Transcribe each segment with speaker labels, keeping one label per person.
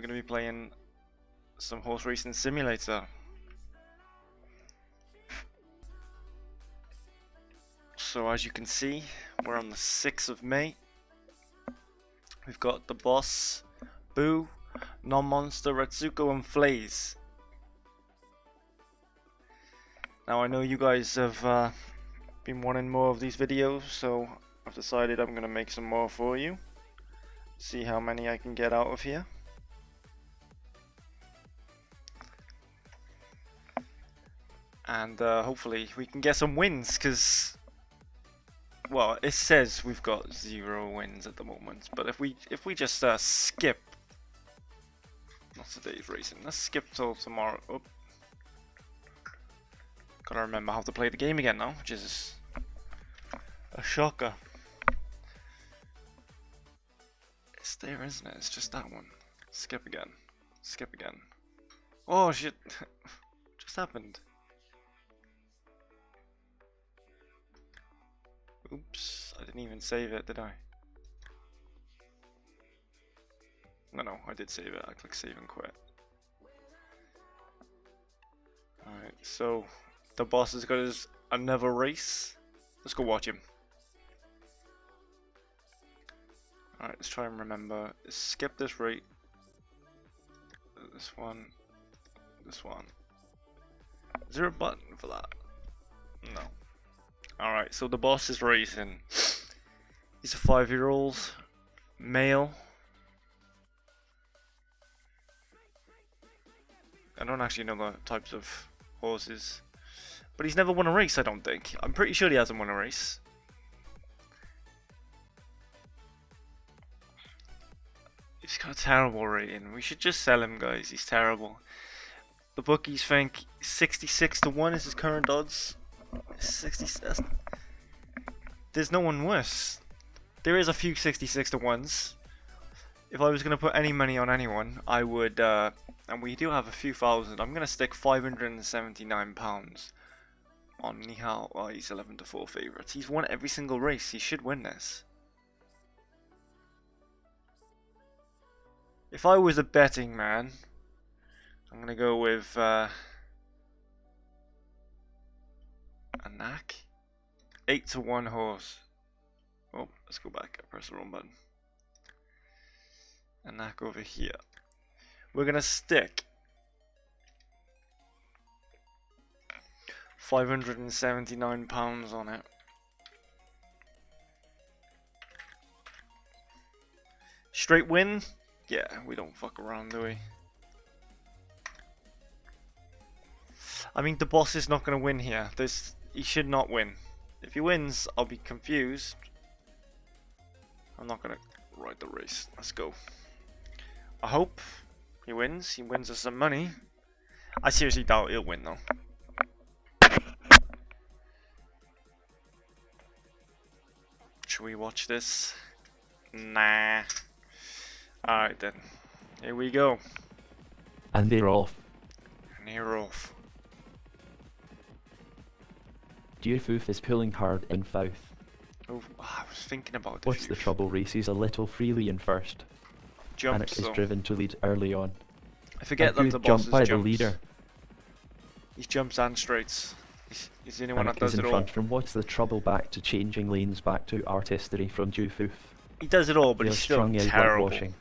Speaker 1: going to be playing some horse racing simulator. So as you can see, we're on the 6th of May. We've got the boss, Boo, Non-Monster, Retsuko, and Flaze. Now I know you guys have been wanting more of these videos, so I've decided I'm going to make some more for you. See how many I can get out of here. And hopefully we can get some wins, because, well, it says we've got 0 wins at the moment, but if we just skip, not today's racing, let's skip till tomorrow. Oh. Gotta remember how to play the game again now, which is a shocker. It's there, isn't it? It's just that one. Skip again. Skip again. Oh shit! Just happened. Oops, I didn't even save it, did I? No, I did save it. I clicked save and quit. Alright, so the boss has got his another race. Let's go watch him. Alright, let's try and remember. Skip this rate. This one. This one. Is there a button for that? No. Alright, so the boss is racing. He's a 5-year-old male. I don't actually know the types of horses. But he's never won a race, I don't think. I'm pretty sure he hasn't won a race. He's got a terrible rating. We should just sell him, guys. He's terrible. The bookies think 66 to 1 is his current odds. 66. There's no one worse. There is a few 66 to 1s. If I was going to put any money on anyone, I would, and we do have a few thousand, I'm going to stick £579 on Nihal. Oh, he's 11 to 4 favourites. He's won every single race. He should win this. If I was a betting man, I'm going to go with Anak. 8 to 1 horse. Oh, let's go back. I pressed the wrong button. Anak over here. We're going to stick £579 on it. Straight win? Yeah, we don't fuck around, do we? I mean, the boss is not going to win here. He should not win. If he wins, I'll be confused. I'm not going to ride the race. Let's go. I hope he wins. He wins us some money. I seriously doubt he'll win, though. Should we watch this? Nah. Alright then. Here we go.
Speaker 2: And they're off.
Speaker 1: And they're off.
Speaker 2: Dewfoof is pulling hard in Fouth.
Speaker 1: Oh, I was thinking about this.
Speaker 2: What's the trouble? Races a little freely in first.
Speaker 1: Jumps,
Speaker 2: and is driven to lead early on.
Speaker 1: I forget that the boss
Speaker 2: jump
Speaker 1: is
Speaker 2: by
Speaker 1: jumps.
Speaker 2: the leader.
Speaker 1: He's jumps and straights. He's the only one
Speaker 2: Anik
Speaker 1: that does
Speaker 2: is in
Speaker 1: it all.
Speaker 2: front from What's the Trouble back to changing lanes back to Artistry from Dewfoof.
Speaker 1: He does it all, but
Speaker 2: They're
Speaker 1: he's still
Speaker 2: strung out like
Speaker 1: terrible.
Speaker 2: washing.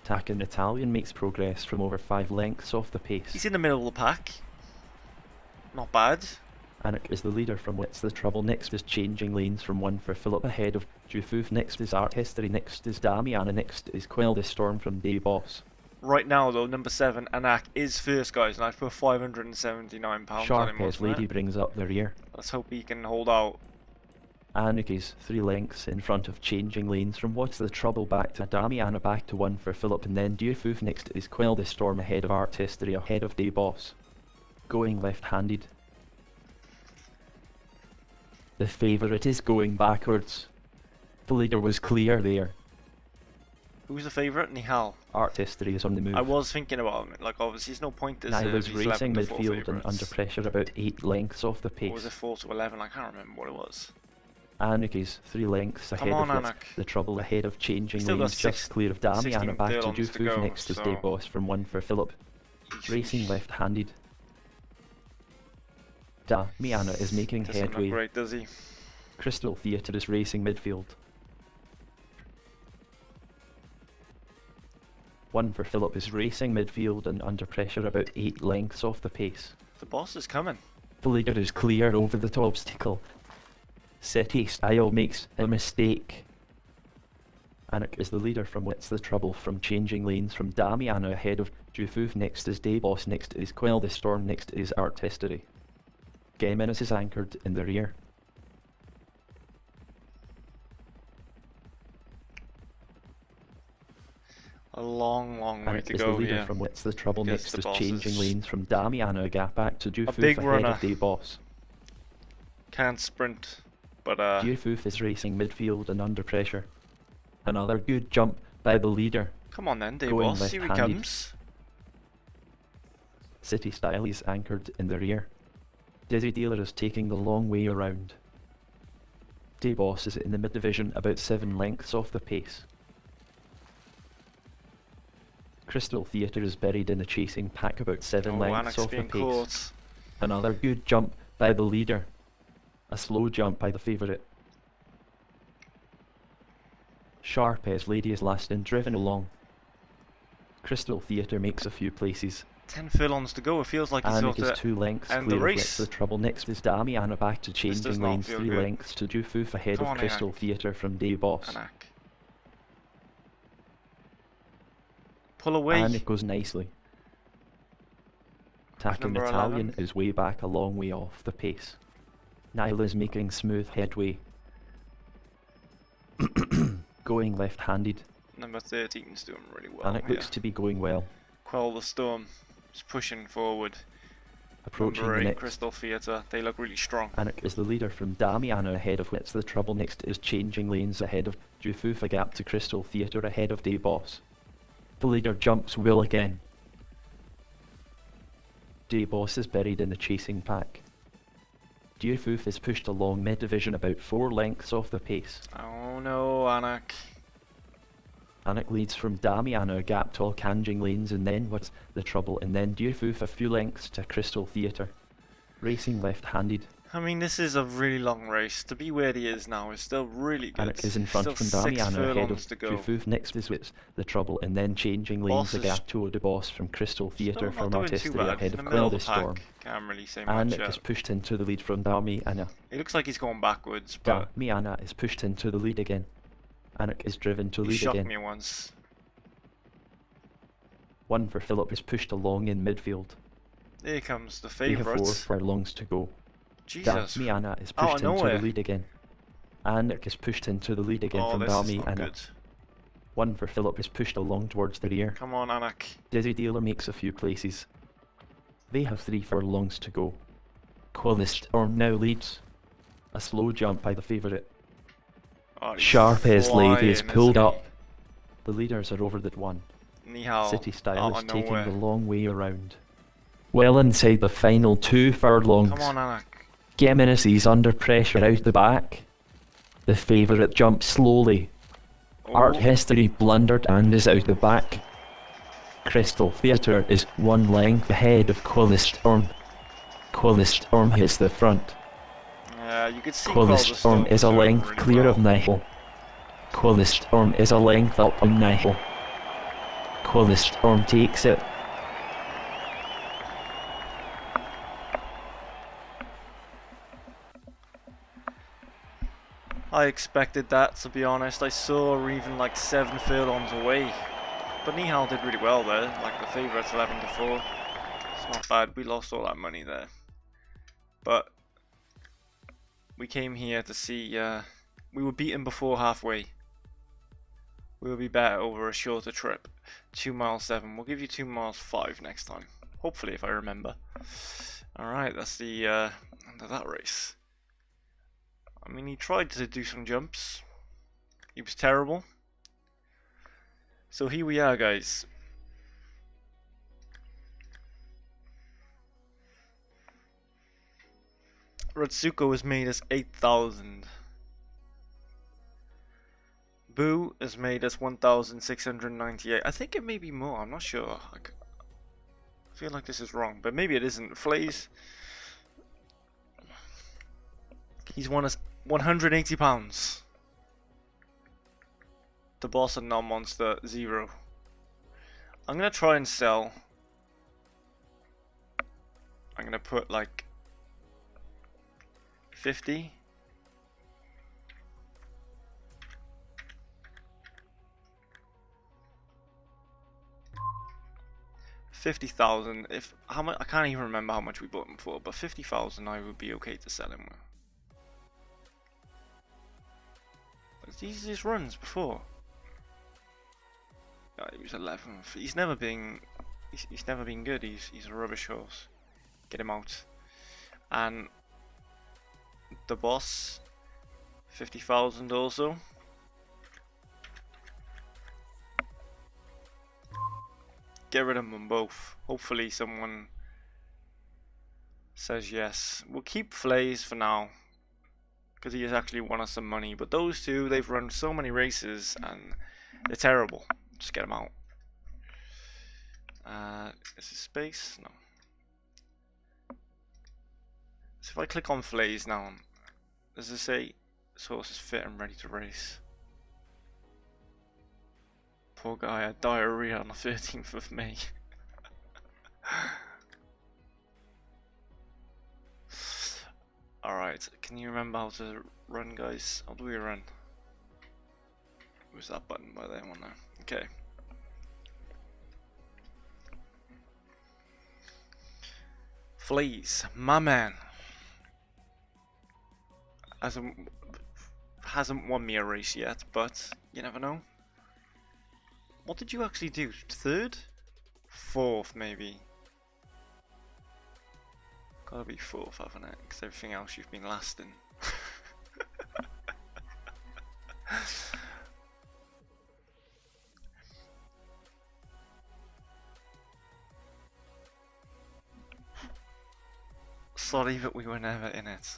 Speaker 2: Tacken Italian makes progress from over 5 lengths off the pace.
Speaker 1: He's in the middle of the pack. Not bad.
Speaker 2: Anik is the leader from What's the Trouble. Next is Changing Lanes from 1 for Philip ahead of Dewfoof. Next is Art History. Next is Damiana. Next is Quell the Storm from Day Boss.
Speaker 1: Right now, though, number 7, Anak, is first, guys, and I've put £579 on him.
Speaker 2: Sharphead Lady brings up the rear.
Speaker 1: Let's hope he can hold out.
Speaker 2: Anik is 3 lengths in front of Changing Lanes from What's the Trouble back to Damiana, back to 1 for Philip, and then Dewfoof. Next is Quell the Storm ahead of Art History, ahead of Day Boss. Going left-handed. The favourite is going backwards. The leader was clear there.
Speaker 1: Who's the favourite? Nihal.
Speaker 2: Art History is on the move.
Speaker 1: I was thinking about him. Like, obviously, there's no point this
Speaker 2: Nile is
Speaker 1: he's
Speaker 2: racing
Speaker 1: 11 to 4
Speaker 2: midfield and
Speaker 1: favourites.
Speaker 2: under pressure about 8 lengths off the
Speaker 1: Or was
Speaker 2: pace.
Speaker 1: it 4 to 11? I can't remember what it was.
Speaker 2: Anik is 3 lengths ahead
Speaker 1: on,
Speaker 2: of What's
Speaker 1: Anik.
Speaker 2: the Trouble, ahead of Changing
Speaker 1: Still got
Speaker 2: Lanes, just clear of Damiana,
Speaker 1: 16
Speaker 2: back to
Speaker 1: furlongs to
Speaker 2: Dufuf,
Speaker 1: go,
Speaker 2: next is
Speaker 1: so-
Speaker 2: Dayboss from 1 for Philip. Racing left-handed. Damiana is making
Speaker 1: Doesn't look
Speaker 2: headway.
Speaker 1: great, does he?
Speaker 2: Crystal Theatre is racing midfield. 1 for Philip is racing midfield and under pressure about 8 lengths off the pace.
Speaker 1: The boss is coming.
Speaker 2: The leader is clear over the top obstacle. City Style makes a mistake. Anik is the leader from What's the Trouble, from Changing Lanes, from Damiana ahead of Dufuf, next is Dayboss, next is Quell the Storm, next is Art History. Gemenis is anchored in the rear.
Speaker 1: A long, long way
Speaker 2: Anik
Speaker 1: to
Speaker 2: is the
Speaker 1: go
Speaker 2: leader
Speaker 1: here.
Speaker 2: from What's the Trouble,
Speaker 1: Guess
Speaker 2: next
Speaker 1: the
Speaker 2: is
Speaker 1: boss
Speaker 2: Changing
Speaker 1: is
Speaker 2: Lanes, from Damiana a gap back to Dufuf
Speaker 1: big
Speaker 2: ahead
Speaker 1: runner.
Speaker 2: of Dayboss.
Speaker 1: Can't sprint, but
Speaker 2: Dufuf is racing midfield and under pressure. Another good jump by the leader.
Speaker 1: come on then,
Speaker 2: Going
Speaker 1: Dayboss. Here he
Speaker 2: left-handed.
Speaker 1: comes.
Speaker 2: City Style is anchored in the rear. Dizzy Dealer is taking the long way around. Dayboss is in the mid-division, about 7 lengths off the pace. Crystal Theatre is buried in the chasing pack, about 7
Speaker 1: Oh,
Speaker 2: lengths
Speaker 1: Anik's
Speaker 2: off the
Speaker 1: being
Speaker 2: pace.
Speaker 1: caught.
Speaker 2: Another good jump by the leader. A slow jump by the favourite. Sharpez Lady is last and driven along. Crystal Theatre makes a few places.
Speaker 1: 10 furlongs to go. It feels like he's
Speaker 2: Anik
Speaker 1: sort
Speaker 2: is
Speaker 1: of
Speaker 2: 2 lengths
Speaker 1: end
Speaker 2: clear
Speaker 1: the
Speaker 2: of
Speaker 1: race.
Speaker 2: What's the Trouble. Next is Damiana back to
Speaker 1: does
Speaker 2: Changing
Speaker 1: not
Speaker 2: Lanes,
Speaker 1: feel
Speaker 2: 3
Speaker 1: good.
Speaker 2: lengths to Dufuf ahead
Speaker 1: Come
Speaker 2: of
Speaker 1: on,
Speaker 2: Crystal
Speaker 1: Anik.
Speaker 2: Theatre from Dayboss.
Speaker 1: Anak. Pull away.
Speaker 2: Anik goes nicely. Attacking
Speaker 1: number
Speaker 2: Italian
Speaker 1: 11.
Speaker 2: is way back, a long way off the pace. Nile is making smooth headway. Going left-handed.
Speaker 1: Number 13 is doing really well.
Speaker 2: Anik looks to be going well.
Speaker 1: Quell the Storm is pushing forward.
Speaker 2: Approaching
Speaker 1: Number
Speaker 2: the
Speaker 1: 8,
Speaker 2: next.
Speaker 1: Crystal Theatre. They look really strong.
Speaker 2: Anik is the leader from Damiana ahead of What's the Trouble. Next is Changing Lanes ahead of Dufuf, a gap to Crystal Theatre ahead of Dayboss. The leader jumps well again. Dayboss is buried in the chasing pack. Dufuf is pushed along mid-division, about 4 lengths off the pace.
Speaker 1: Oh no, Anak.
Speaker 2: Anik leads from Damiana a gap to Changing Lanes, and then What's the Trouble, and then Dufuf a few lengths to Crystal Theatre. Racing left-handed.
Speaker 1: I mean, this is a really long race. To be where he is now is still really good.
Speaker 2: Anik is in front
Speaker 1: Still
Speaker 2: from
Speaker 1: 6
Speaker 2: Damiana ahead
Speaker 1: furlongs
Speaker 2: of
Speaker 1: to go.
Speaker 2: Dufuf. Next is What's the Trouble, and then Changing Lanes a
Speaker 1: Boss is
Speaker 2: gap to Dayboss from Crystal Theatre
Speaker 1: Still
Speaker 2: from
Speaker 1: not doing too
Speaker 2: Artistry
Speaker 1: bad.
Speaker 2: ahead
Speaker 1: In
Speaker 2: of
Speaker 1: the middle
Speaker 2: Quell the
Speaker 1: of the pack.
Speaker 2: Storm.
Speaker 1: Can't really say much
Speaker 2: Anik
Speaker 1: yet.
Speaker 2: is pushed into the lead from Damiana.
Speaker 1: It looks like he's going backwards, but
Speaker 2: Damiana is pushed into the lead again. Anik is driven to
Speaker 1: he
Speaker 2: lead
Speaker 1: shocked
Speaker 2: again.
Speaker 1: me once.
Speaker 2: 1 for Philip is pushed along in midfield.
Speaker 1: Here comes the
Speaker 2: They have 4
Speaker 1: favourites.
Speaker 2: furlongs to go.
Speaker 1: Jesus.
Speaker 2: Damiana is
Speaker 1: Out of
Speaker 2: pushed into
Speaker 1: nowhere.
Speaker 2: the lead again. Anik is pushed into the lead again
Speaker 1: Oh,
Speaker 2: from
Speaker 1: this is not
Speaker 2: Damiana.
Speaker 1: good.
Speaker 2: 1 for Philip is pushed along towards the rear.
Speaker 1: Come on, Anak.
Speaker 2: Dizzy Dealer makes a few places. They have 3 furlongs to go. Quell the Storm now leads. A slow jump by the favourite.
Speaker 1: Oh, he's
Speaker 2: Sharpez Lady is
Speaker 1: flying,
Speaker 2: pulled
Speaker 1: isn't
Speaker 2: up. The leaders are over that 1.
Speaker 1: he? Nihal.
Speaker 2: City Style
Speaker 1: out
Speaker 2: is
Speaker 1: of
Speaker 2: taking
Speaker 1: nowhere.
Speaker 2: the long way around. Well inside the final 2 furlongs.
Speaker 1: Come on, Anak.
Speaker 2: Gemenis is under pressure out the back. The favourite jumps slowly. Art
Speaker 1: Oh,
Speaker 2: History blundered and is out the back. Crystal Theatre is 1 length ahead of Quell the Storm. Quell the Storm hits the front.
Speaker 1: yeah, you could see
Speaker 2: Quell the
Speaker 1: Quell
Speaker 2: Storm is a
Speaker 1: doing
Speaker 2: length
Speaker 1: really
Speaker 2: clear
Speaker 1: well.
Speaker 2: of Nihil. Quell the Storm is a length up on Nihil. Quell the Storm takes it.
Speaker 1: I expected that, to be honest. I saw we're even like 7 furlongs away. But Nihal did really well there. Like the favourites 11 to 4. It's not bad. We lost all that money there. But we came here to see. We were beaten before halfway. We will be better over a shorter trip. 2 miles 7. We'll give you 2 miles 5 next time. Hopefully, if I remember. Alright, that's the end of that race. I mean, he tried to do some jumps. He was terrible. So here we are, guys. Retsuko has made us 8,000. Boo has made us 1,698. I think it may be more. I'm not sure. I feel like this is wrong, but maybe it isn't. Flays. He's won us £180. The boss and non-monster 0. I'm gonna try and sell. I'm gonna put like 50. $50,000. If how much, I can't even remember how much we bought him for, but 50,000 I would be okay to sell him with. These runs before. He was 11th. He's never been good. He's a rubbish horse. Get him out. And the boss, 50,000 also. Get rid of them both. Hopefully someone says yes. We'll keep Flays for now, because he has actually won us some money. But those two, they've run so many races and they're terrible. Just get them out. Is this space? No. So if I click on Flays now, does it say this horse is fit and ready to race? Poor guy had diarrhea on the 13th of May. Alright, can you remember how to run, guys? How do we run? Where's that button by there? One there. Okay. Flays, my man. Hasn't won me a race yet, but you never know. What did you actually do? 3rd? 4th, maybe. Gotta be 4th, haven't it? Because everything else you've been last in. Sorry, but we were never in it.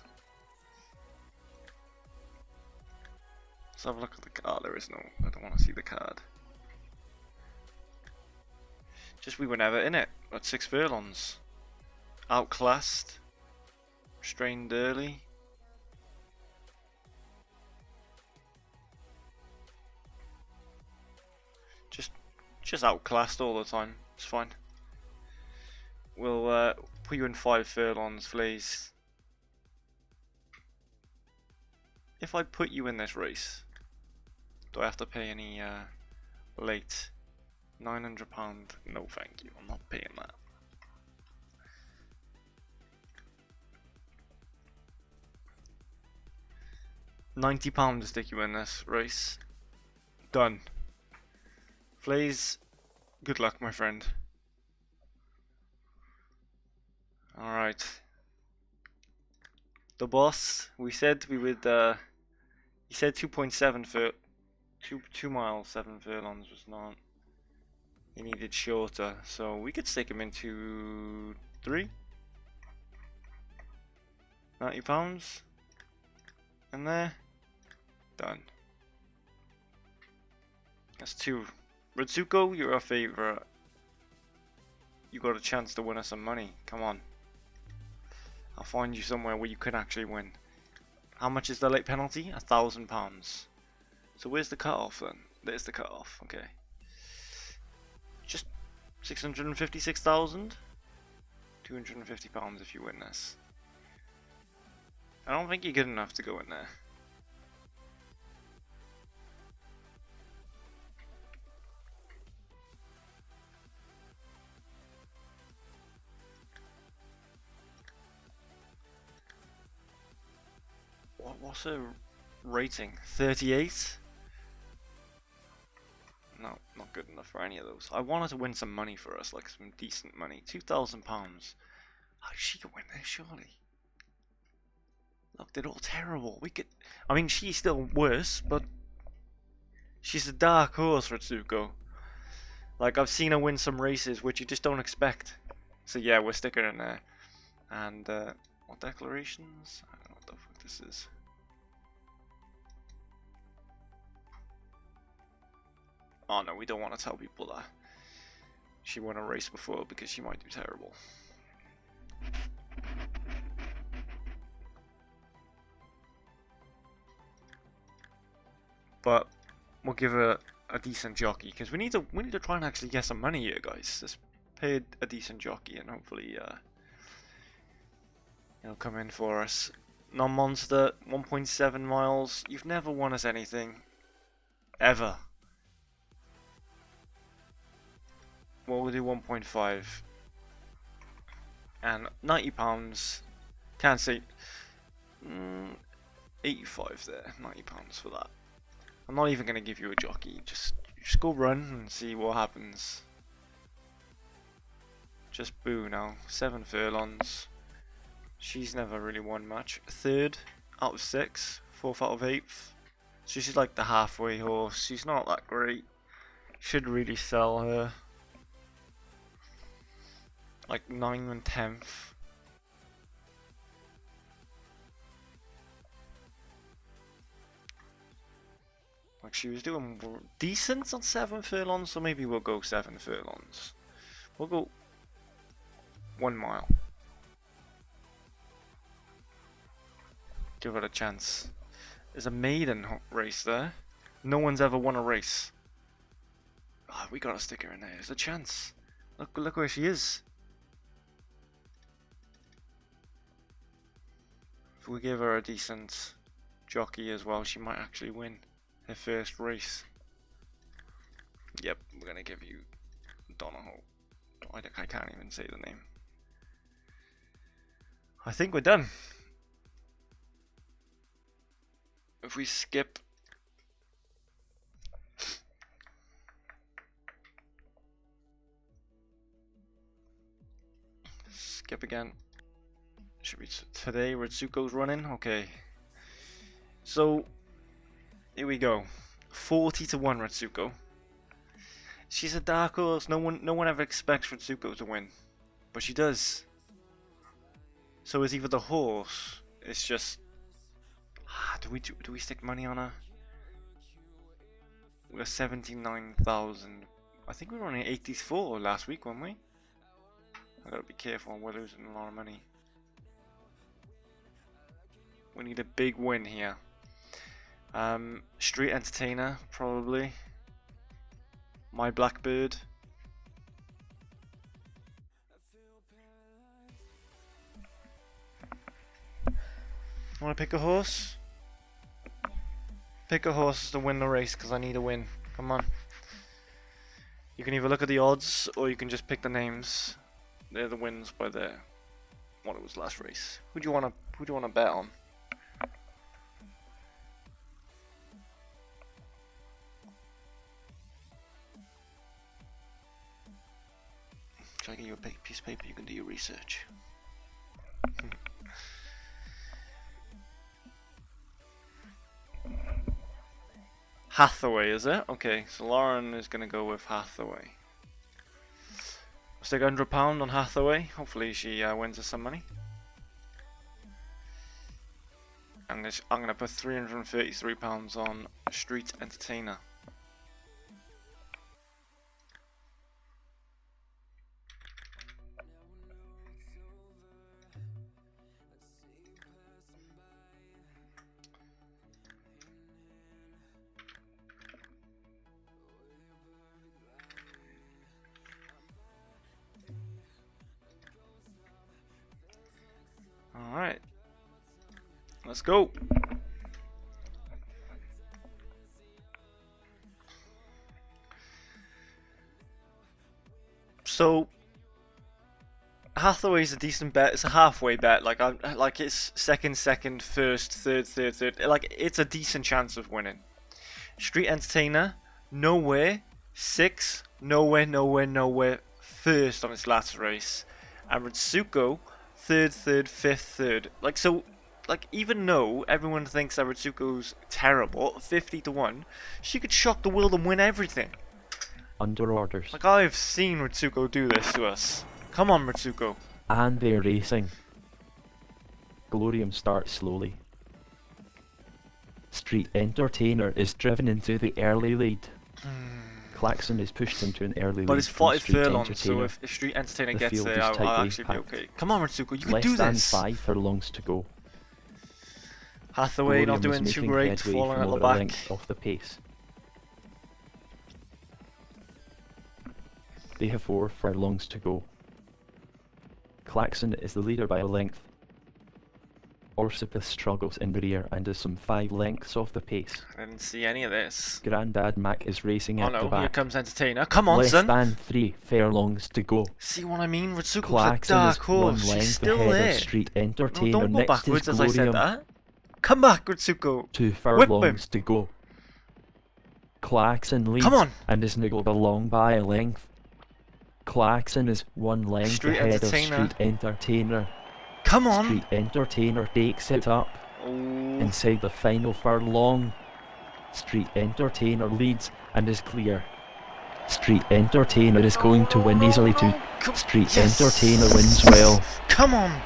Speaker 1: Let's have a look at the card. There is no. I don't want to see the card. Just we were never in it. At 6 furlongs. Outclassed. Restrained early. Just outclassed all the time. It's fine. We'll put you in 5 furlongs, Flays. If I put you in this race, do I have to pay any late? £900? No thank you, I'm not paying that. £90 to stick you in this race. Done. Flays, good luck, my friend. Alright. The boss, we said we would, he said 2.7 for 2 miles, 7 furlongs was not. He needed shorter, so we could stick him into 3. £90. And there. Done. That's 2. Ritsuko, you're our favourite. You got a chance to win us some money. Come on. I'll find you somewhere where you can actually win. How much is the late penalty? £1,000. So where's the cutoff then? There's the cutoff. Okay. Just 656,000. £250 if you win this. I don't think you're good enough to go in there. What's a rating? 38? No, not good enough for any of those. I wanted to win some money for us, like some decent money. £2,000. She could win this, surely. Look, they're all terrible. We could. I mean, she's still worse, but she's a dark horse, Ritsuko. Like, I've seen her win some races which you just don't expect. So yeah, we're sticking in there. And what declarations? I don't know what the fuck this is. Oh no, we don't want to tell people that she won a race before because she might do terrible. But we'll give her a decent jockey because we need to try and actually get some money here, guys. Let's pay a decent jockey and hopefully he'll come in for us. Non-monster, 1.7 miles. You've never won us anything, ever. Well, we'll do 1.5 and £90. Can't say 85 there. £90 for that. I'm not even gonna give you a jockey. Just go run and see what happens. Just boo now. 7 furlongs. She's never really won much. 3rd out of 6. 4th out of 8th. So she's like the halfway horse. She's not that great. Should really sell her. Like 9th and 10th. Like she was doing decent on 7 furlongs, so maybe we'll go 7 furlongs. We'll go 1 mile. Give it a chance. There's a maiden race there. No one's ever won a race. Oh, we gotta stick her in there. There's a chance. Look where she is. If we give her a decent jockey as well, she might actually win her first race. Yep, we're gonna give you Donahoe. I can't even say the name. I think we're done. If we skip again. Should we today Ritsuko's running? Okay. So here we go. 40 to 1 Ritsuko. She's a dark horse. No one ever expects Ritsuko to win. But she does. So it's either the horse. It's just do we stick money on her? We got 79,000. I think we were only 84 last week, weren't we? I gotta be careful, we're losing a lot of money. We need a big win here. Street Entertainer, probably. My Blackbird. Wanna pick a horse? Pick a horse to win the race, because I need a win. Come on. You can either look at the odds, or you can just pick the names. They're the wins by their what it was last race. Who do you wanna bet on? Should I give you a piece of paper? You can do your research. Hathaway, is it? Okay, so Lauren is gonna go with Hathaway. Stick £100 on Hathaway. Hopefully she wins us some money. And I'm gonna put £333 on Street Entertainer. Alright, let's go. So Hathaway's a decent bet. It's a halfway bet. Like it's second, first, third. Like it's a decent chance of winning. Street Entertainer, nowhere. 6, nowhere. First on its last race, and Ritsuko. Third, 5th, third. Like so, like even though everyone thinks that Ritsuko's terrible, 50 to 1, she could shock the world and win everything.
Speaker 2: Under orders.
Speaker 1: Like I've seen Ritsuko do this to us. Come on, Ritsuko.
Speaker 2: And they're racing. Glorium starts slowly. Street Entertainer is driven into the early lead. Klaxon is pushed into an early
Speaker 1: But
Speaker 2: lead
Speaker 1: it's
Speaker 2: from
Speaker 1: 40
Speaker 2: Street
Speaker 1: furlongs, so
Speaker 2: Entertainer.
Speaker 1: if Street Entertainer
Speaker 2: The
Speaker 1: gets
Speaker 2: field
Speaker 1: there,
Speaker 2: is
Speaker 1: I'll
Speaker 2: tightly
Speaker 1: actually be
Speaker 2: packed.
Speaker 1: okay. Come on, Ritsuko, you can
Speaker 2: Less
Speaker 1: do
Speaker 2: than
Speaker 1: this!
Speaker 2: 5 furlongs to go.
Speaker 1: Hathaway not
Speaker 2: Williams
Speaker 1: doing too
Speaker 2: making
Speaker 1: great,
Speaker 2: headway
Speaker 1: falling
Speaker 2: from
Speaker 1: at the
Speaker 2: over a
Speaker 1: back.
Speaker 2: length off the pace. They have 4 furlongs to go. Klaxon is the leader by a length. Orsipus struggles in the rear and is some 5 lengths off the pace.
Speaker 1: I didn't see any of this.
Speaker 2: Grandad Mac is racing
Speaker 1: Oh
Speaker 2: at the
Speaker 1: no,
Speaker 2: back.
Speaker 1: here comes Entertainer. Come on,
Speaker 2: Less
Speaker 1: son!
Speaker 2: than 3 furlongs to go.
Speaker 1: See what I mean? Ritsuko's a
Speaker 2: Klaxon
Speaker 1: dark
Speaker 2: is
Speaker 1: horse.
Speaker 2: 1
Speaker 1: She's
Speaker 2: length
Speaker 1: still
Speaker 2: ahead
Speaker 1: there.
Speaker 2: of Street
Speaker 1: No,
Speaker 2: Entertainer.
Speaker 1: don't go
Speaker 2: Next
Speaker 1: backwards
Speaker 2: is
Speaker 1: as I said
Speaker 2: Glorium.
Speaker 1: that. Come back, Ritsuko.
Speaker 2: 2
Speaker 1: Whip him.
Speaker 2: furlongs to go. Klaxon leads
Speaker 1: Come on.
Speaker 2: and is niggled along by a length. Klaxon is 1 length
Speaker 1: Street
Speaker 2: ahead
Speaker 1: Entertainer.
Speaker 2: of Street Entertainer.
Speaker 1: Come on!
Speaker 2: Street Entertainer takes it up
Speaker 1: Oh.
Speaker 2: inside the final furlong. Street Entertainer leads and is clear. Street Entertainer is going to win easily too. Street
Speaker 1: Yes.
Speaker 2: Entertainer wins well.
Speaker 1: Come on!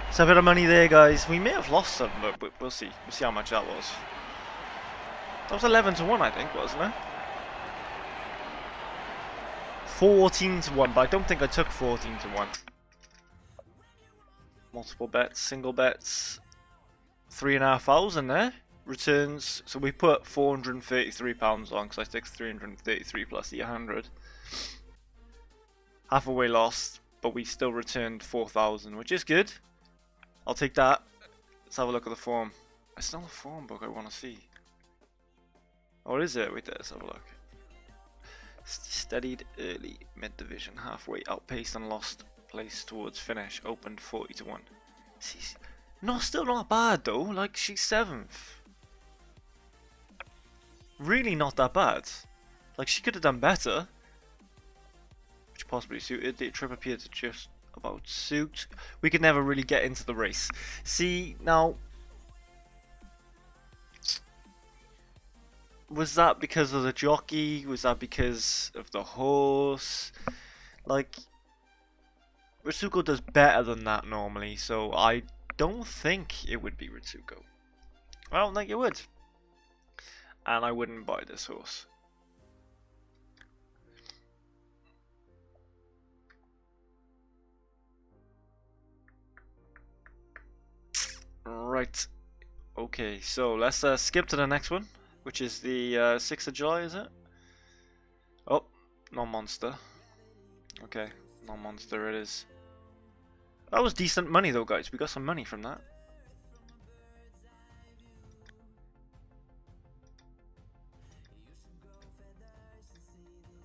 Speaker 1: It's a bit of money there, guys. We may have lost some, but we'll see. We'll see how much that was. That was 11 to 1, I think, wasn't it? 14 to 1, but I don't think I took 14 to 1. Multiple bets, single bets. 3,500 there. Returns. So we put £433 on because I took 333 plus the 100. Halfway lost, but we still returned 4,000, which is good. I'll take that. Let's have a look at the form. It's not a form book I want to see. Or is it? Wait there, let's have a look. Steadied early, mid-division, halfway, outpaced and lost place towards finish, opened 40 to 1. She's still not bad though, like she's 7th. Really not that bad. Like she could have done better. Which possibly suited. The trip appeared to just about suit. We could never really get into the race. See, now... Was that because of the jockey? Was that because of the horse? Like... Ritsuko does better than that normally, so I don't think it would be Ritsuko. I don't think it would. And I wouldn't buy this horse. Right. Okay, so let's skip to the next one, which is the 6th of July, is it? Oh, non-monster. Okay, non-monster it is. That was decent money though, guys. We got some money from that.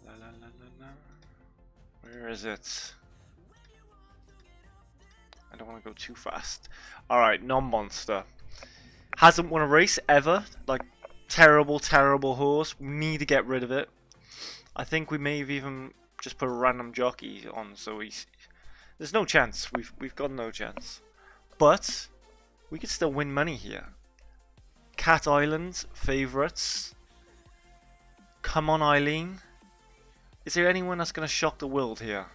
Speaker 1: La, la, la, la, la. Where is it? I don't want to go too fast. Alright, non-monster. Hasn't won a race ever. Like, terrible, terrible horse. We need to get rid of it. I think we may have even just put a random jockey on, so he's... There's no chance. We've got no chance. But we could still win money here. Cat Island, favourites. Come on, Eileen. Is there anyone that's going to shock the world here?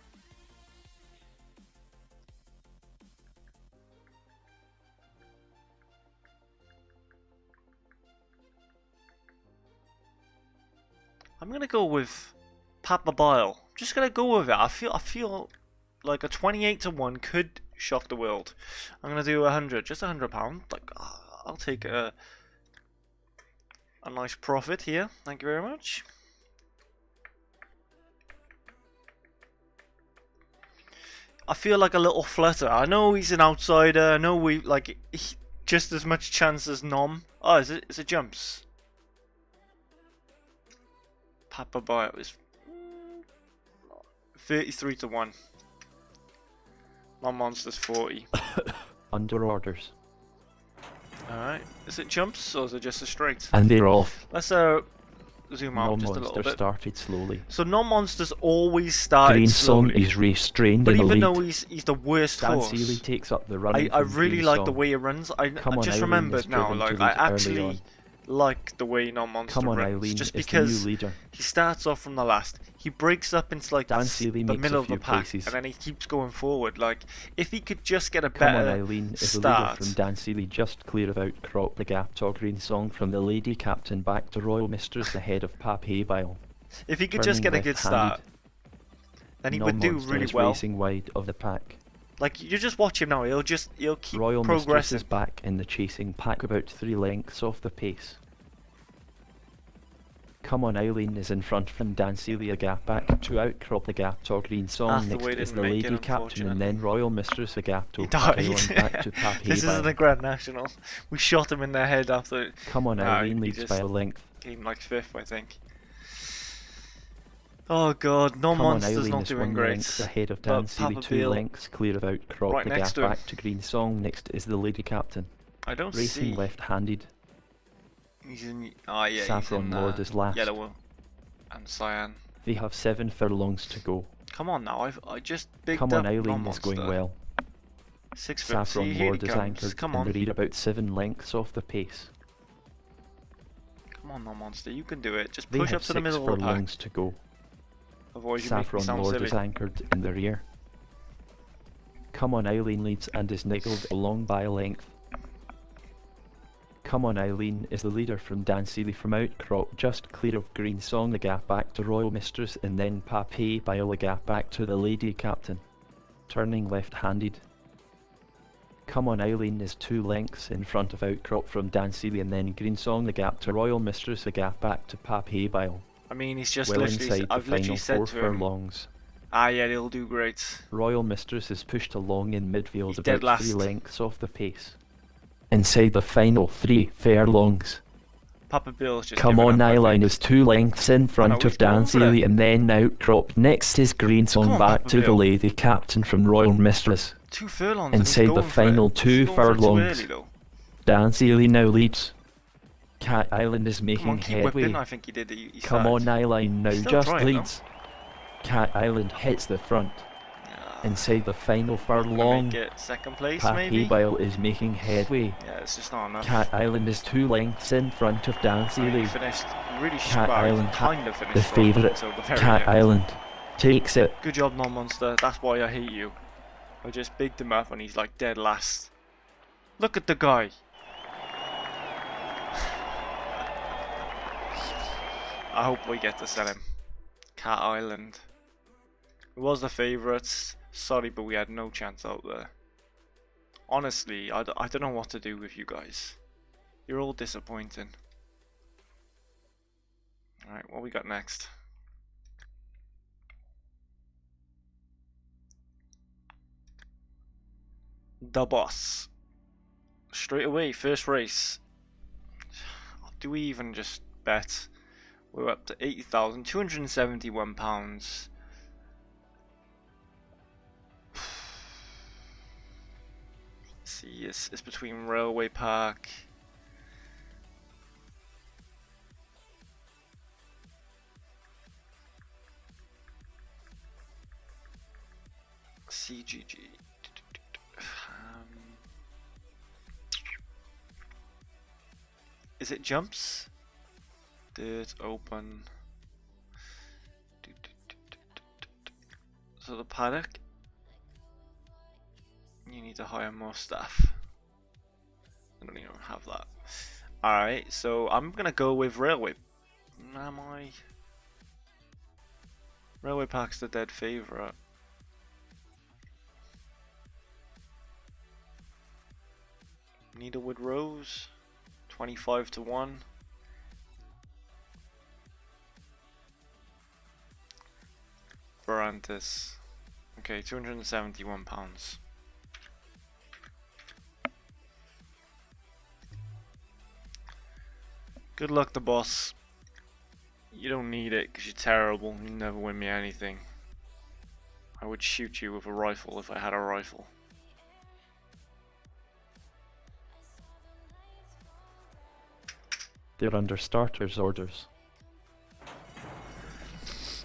Speaker 1: I'm going to go with Papa Bile. Just going to go with it. I feel like a 28 to 1 could shock the world. I'm going to do 100, just £100. Like, I'll take a nice profit here. Thank you very much. I feel like a little flutter. I know he's an outsider. I know we like just as much chance as Nom. Oh, is it jumps? Papa Bio is 33 to 1. Non-monster's 40.
Speaker 2: Under orders.
Speaker 1: Alright. Is it jumps or is it just a straight?
Speaker 2: And they're off.
Speaker 1: Let's zoom out just a little
Speaker 2: Non-monster
Speaker 1: bit.
Speaker 2: started slowly.
Speaker 1: So non-monsters always start
Speaker 2: Green Song
Speaker 1: slowly.
Speaker 2: is restrained
Speaker 1: But
Speaker 2: in the
Speaker 1: even
Speaker 2: lead.
Speaker 1: though he's the worst
Speaker 2: Dan
Speaker 1: horse,
Speaker 2: Seeley takes up the run.
Speaker 1: I really like the way he runs. I
Speaker 2: Come on,
Speaker 1: just
Speaker 2: Eileen
Speaker 1: remembered
Speaker 2: is
Speaker 1: now,
Speaker 2: driven to
Speaker 1: like
Speaker 2: lead
Speaker 1: I
Speaker 2: early
Speaker 1: actually
Speaker 2: on.
Speaker 1: like the way non-monster
Speaker 2: Come on,
Speaker 1: runs,
Speaker 2: Eileen
Speaker 1: just
Speaker 2: is the new
Speaker 1: because
Speaker 2: leader.
Speaker 1: he starts off from the last. He breaks up into like
Speaker 2: Dan
Speaker 1: the
Speaker 2: Seeley makes
Speaker 1: middle
Speaker 2: a
Speaker 1: of the
Speaker 2: few
Speaker 1: pack,
Speaker 2: places.
Speaker 1: and then he keeps going forward. Like, if he could just get a
Speaker 2: Come on,
Speaker 1: better
Speaker 2: Eileen is the leader
Speaker 1: start.
Speaker 2: from Dan Seeley, just clear of Outcrop the gap to Green Song from the Lady Captain back to Royal Mistress ahead of Pap Haybile.
Speaker 1: If he could just get a good start, then he would do
Speaker 2: Non-Monster
Speaker 1: really
Speaker 2: is
Speaker 1: well.
Speaker 2: racing wide of the pack.
Speaker 1: Like, you just watch him now. He'll keep
Speaker 2: Royal Mistress
Speaker 1: progressing.
Speaker 2: is back in the chasing pack, about 3 lengths off the pace. Come on, Eileen is in front from Dan Seeley, a gap back to Outcrop the gap to Green Song.
Speaker 1: Hathaway
Speaker 2: Next is
Speaker 1: didn't
Speaker 2: the
Speaker 1: make
Speaker 2: Lady
Speaker 1: it,
Speaker 2: Captain, and
Speaker 1: unfortunate.
Speaker 2: then Royal Mistress a gap to
Speaker 1: He
Speaker 2: Pap
Speaker 1: died.
Speaker 2: Haybile back to Pap
Speaker 1: This isn't a
Speaker 2: Haybile.
Speaker 1: Grand National. We shot him in the head after.
Speaker 2: Come on,
Speaker 1: Nah,
Speaker 2: Eileen
Speaker 1: he
Speaker 2: leads
Speaker 1: just
Speaker 2: by a length.
Speaker 1: came like 5th, I think. Oh god,
Speaker 2: Come on,
Speaker 1: non-monster's
Speaker 2: Eileen
Speaker 1: not
Speaker 2: is
Speaker 1: doing
Speaker 2: 1
Speaker 1: great.
Speaker 2: length ahead of Dan
Speaker 1: But
Speaker 2: Seeley,
Speaker 1: Papa
Speaker 2: 2
Speaker 1: Bill
Speaker 2: lengths clear of Outcrop
Speaker 1: right
Speaker 2: the
Speaker 1: next
Speaker 2: gap
Speaker 1: to him.
Speaker 2: back to Green Song. Next is the Lady Captain.
Speaker 1: I don't
Speaker 2: Racing
Speaker 1: see.
Speaker 2: left-handed.
Speaker 1: He's in. Oh yeah,
Speaker 2: Saffron
Speaker 1: he's in,
Speaker 2: Lord is last.
Speaker 1: Yellow and cyan.
Speaker 2: They have 7 furlongs to go.
Speaker 1: Come on now, I just bigged
Speaker 2: Come
Speaker 1: up
Speaker 2: on, Eileen is going
Speaker 1: non-monster.
Speaker 2: well.
Speaker 1: 6 foot.
Speaker 2: Saffron
Speaker 1: See, here
Speaker 2: Lord
Speaker 1: he
Speaker 2: is
Speaker 1: comes.
Speaker 2: anchored
Speaker 1: Come
Speaker 2: in
Speaker 1: on,
Speaker 2: the rear, about 7 lengths off the pace.
Speaker 1: come on, non-monster, you can do it. Just
Speaker 2: They
Speaker 1: push
Speaker 2: have
Speaker 1: up to the
Speaker 2: 6
Speaker 1: middle of the pack.
Speaker 2: furlongs to go.
Speaker 1: Otherwise, you make me
Speaker 2: Saffron
Speaker 1: sound
Speaker 2: Lord
Speaker 1: silly.
Speaker 2: is anchored in the rear. Come on, Eileen leads and is niggled along by a length. Come on, Eileen is the leader from Dan Seeley from Outcrop, just clear of Green Song, the gap back to Royal Mistress, and then Pap Haybile, the gap back to the Lady Captain. Turning left-handed. Come on, Eileen is 2 lengths in front of Outcrop from Dan Seeley, and then Green Song, the gap to Royal Mistress, the gap back to Pap Haybile.
Speaker 1: I mean, he's just
Speaker 2: Well
Speaker 1: literally.
Speaker 2: inside the
Speaker 1: I've literally
Speaker 2: final
Speaker 1: said
Speaker 2: 4
Speaker 1: to him,
Speaker 2: furlongs.
Speaker 1: ah yeah, he'll do great.
Speaker 2: Royal Mistress is pushed along in midfield
Speaker 1: He's dead
Speaker 2: about 3
Speaker 1: last.
Speaker 2: lengths off the pace. Inside the final 3 furlongs.
Speaker 1: Papa Bill's just.
Speaker 2: Come
Speaker 1: given
Speaker 2: on,
Speaker 1: up, I
Speaker 2: Eileen
Speaker 1: think.
Speaker 2: is 2 lengths in front
Speaker 1: he's
Speaker 2: of Dan
Speaker 1: going for it.
Speaker 2: Seeley, and then Outcrop. Next is Green
Speaker 1: Come
Speaker 2: Song
Speaker 1: on,
Speaker 2: back
Speaker 1: Papa
Speaker 2: to the
Speaker 1: Bill.
Speaker 2: Lady Captain from Royal Mistress.
Speaker 1: 2 furlongs. and he's
Speaker 2: Inside the
Speaker 1: going for it.
Speaker 2: final
Speaker 1: He's
Speaker 2: 2
Speaker 1: going for it too
Speaker 2: furlongs.
Speaker 1: early, though.
Speaker 2: Dan Seeley now leads. Cat Island is
Speaker 1: Come on,
Speaker 2: making
Speaker 1: keep
Speaker 2: headway.
Speaker 1: whipping. I think he did. He
Speaker 2: Come on,
Speaker 1: started.
Speaker 2: Eileen now
Speaker 1: Still
Speaker 2: just
Speaker 1: trying, though.
Speaker 2: leads. Cat Island hits the front.
Speaker 1: Ah,
Speaker 2: Inside the final
Speaker 1: gonna
Speaker 2: furlong.
Speaker 1: make it 2nd place,
Speaker 2: Pap
Speaker 1: maybe.
Speaker 2: Haybile is making headway.
Speaker 1: Yeah, it's just not enough.
Speaker 2: Cat Island is 2 lengths in front of Dan
Speaker 1: He
Speaker 2: Seeley.
Speaker 1: finished really
Speaker 2: Cat
Speaker 1: well, he
Speaker 2: Island,
Speaker 1: kind of finished
Speaker 2: the
Speaker 1: strong
Speaker 2: favourite.
Speaker 1: until the very
Speaker 2: Cat
Speaker 1: end.
Speaker 2: Island takes it.
Speaker 1: Good job, non-monster. That's why I hate you. I just bigged him up and he's like dead last. Look at the guy. I hope we get to sell him. Cat Island. It was the favourites. Sorry, but we had no chance out there. Honestly, I don't know what to do with you guys. You're all disappointing. Alright, what we got next? The boss. Straight away, first race. Do we even just bet? We're up to £80,271. See, it's between Railway Park. CGG. Is it jumps? Dirt open. So the paddock. You need to hire more staff. I don't even have that. Alright, so I'm gonna go with Railway. Am I? Railway Park's the dead favourite. Needlewood Rose, 25 to 1. Verantis. Okay, £271. Good luck, the boss. You don't need it because you're terrible. You never win me anything. I would shoot you with a rifle if I had a rifle.
Speaker 2: They're under starters orders.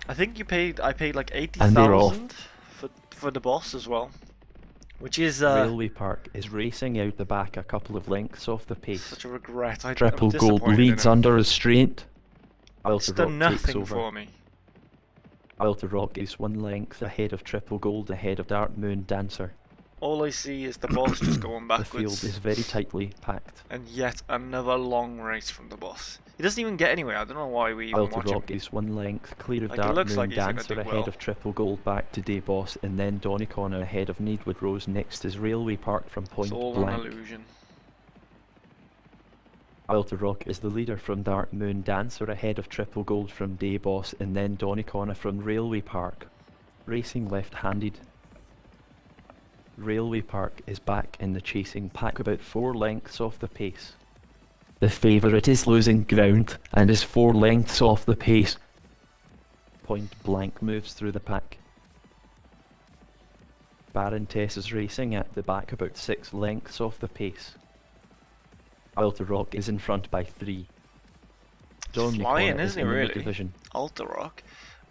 Speaker 1: I think I paid like
Speaker 2: And they're off.
Speaker 1: 80,000 for the boss as well. Which is
Speaker 2: Railway Park is racing out the back a couple of lengths off the pace.
Speaker 1: such a regret. I'm
Speaker 2: Triple Gold
Speaker 1: disappointed in
Speaker 2: leads
Speaker 1: him.
Speaker 2: under restraint.
Speaker 1: It's
Speaker 2: Wilter
Speaker 1: done
Speaker 2: Rock takes
Speaker 1: nothing
Speaker 2: over.
Speaker 1: for me.
Speaker 2: Wilter Rock is 1 length ahead of Triple Gold, ahead of Dark Moon Dancer.
Speaker 1: All I see is the boss just going
Speaker 2: The field
Speaker 1: backwards.
Speaker 2: is very tightly packed.
Speaker 1: And yet another long race from the boss. He doesn't even get anywhere. I don't know why we even
Speaker 2: Wilter
Speaker 1: watch
Speaker 2: Rock
Speaker 1: him.
Speaker 2: is 1 length clear of
Speaker 1: Like, it
Speaker 2: Dark
Speaker 1: looks
Speaker 2: Moon
Speaker 1: like he's gonna
Speaker 2: Dancer,
Speaker 1: do
Speaker 2: ahead
Speaker 1: well.
Speaker 2: of Triple Gold back to Day Boss, and then Donicona ahead of Needwood Rose. Next is Railway Park from Point
Speaker 1: It's all an
Speaker 2: Blank.
Speaker 1: illusion.
Speaker 2: Wilter Rock is the leader from Dark Moon Dancer, ahead of Triple Gold from Day Boss, and then Donicona from Railway Park. Racing left-handed. Railway Park is back in the chasing pack, about 4 lengths off the pace. The favourite is losing ground and is 4 lengths off the pace. Point Blank moves through the pack. Baron Tess is racing at the back, about 6 lengths off the pace. Wilter Rock is in front by 3. Don
Speaker 1: Flying,
Speaker 2: Nicona is
Speaker 1: isn't he,
Speaker 2: in the
Speaker 1: really?
Speaker 2: mid-division.
Speaker 1: Alter Rock.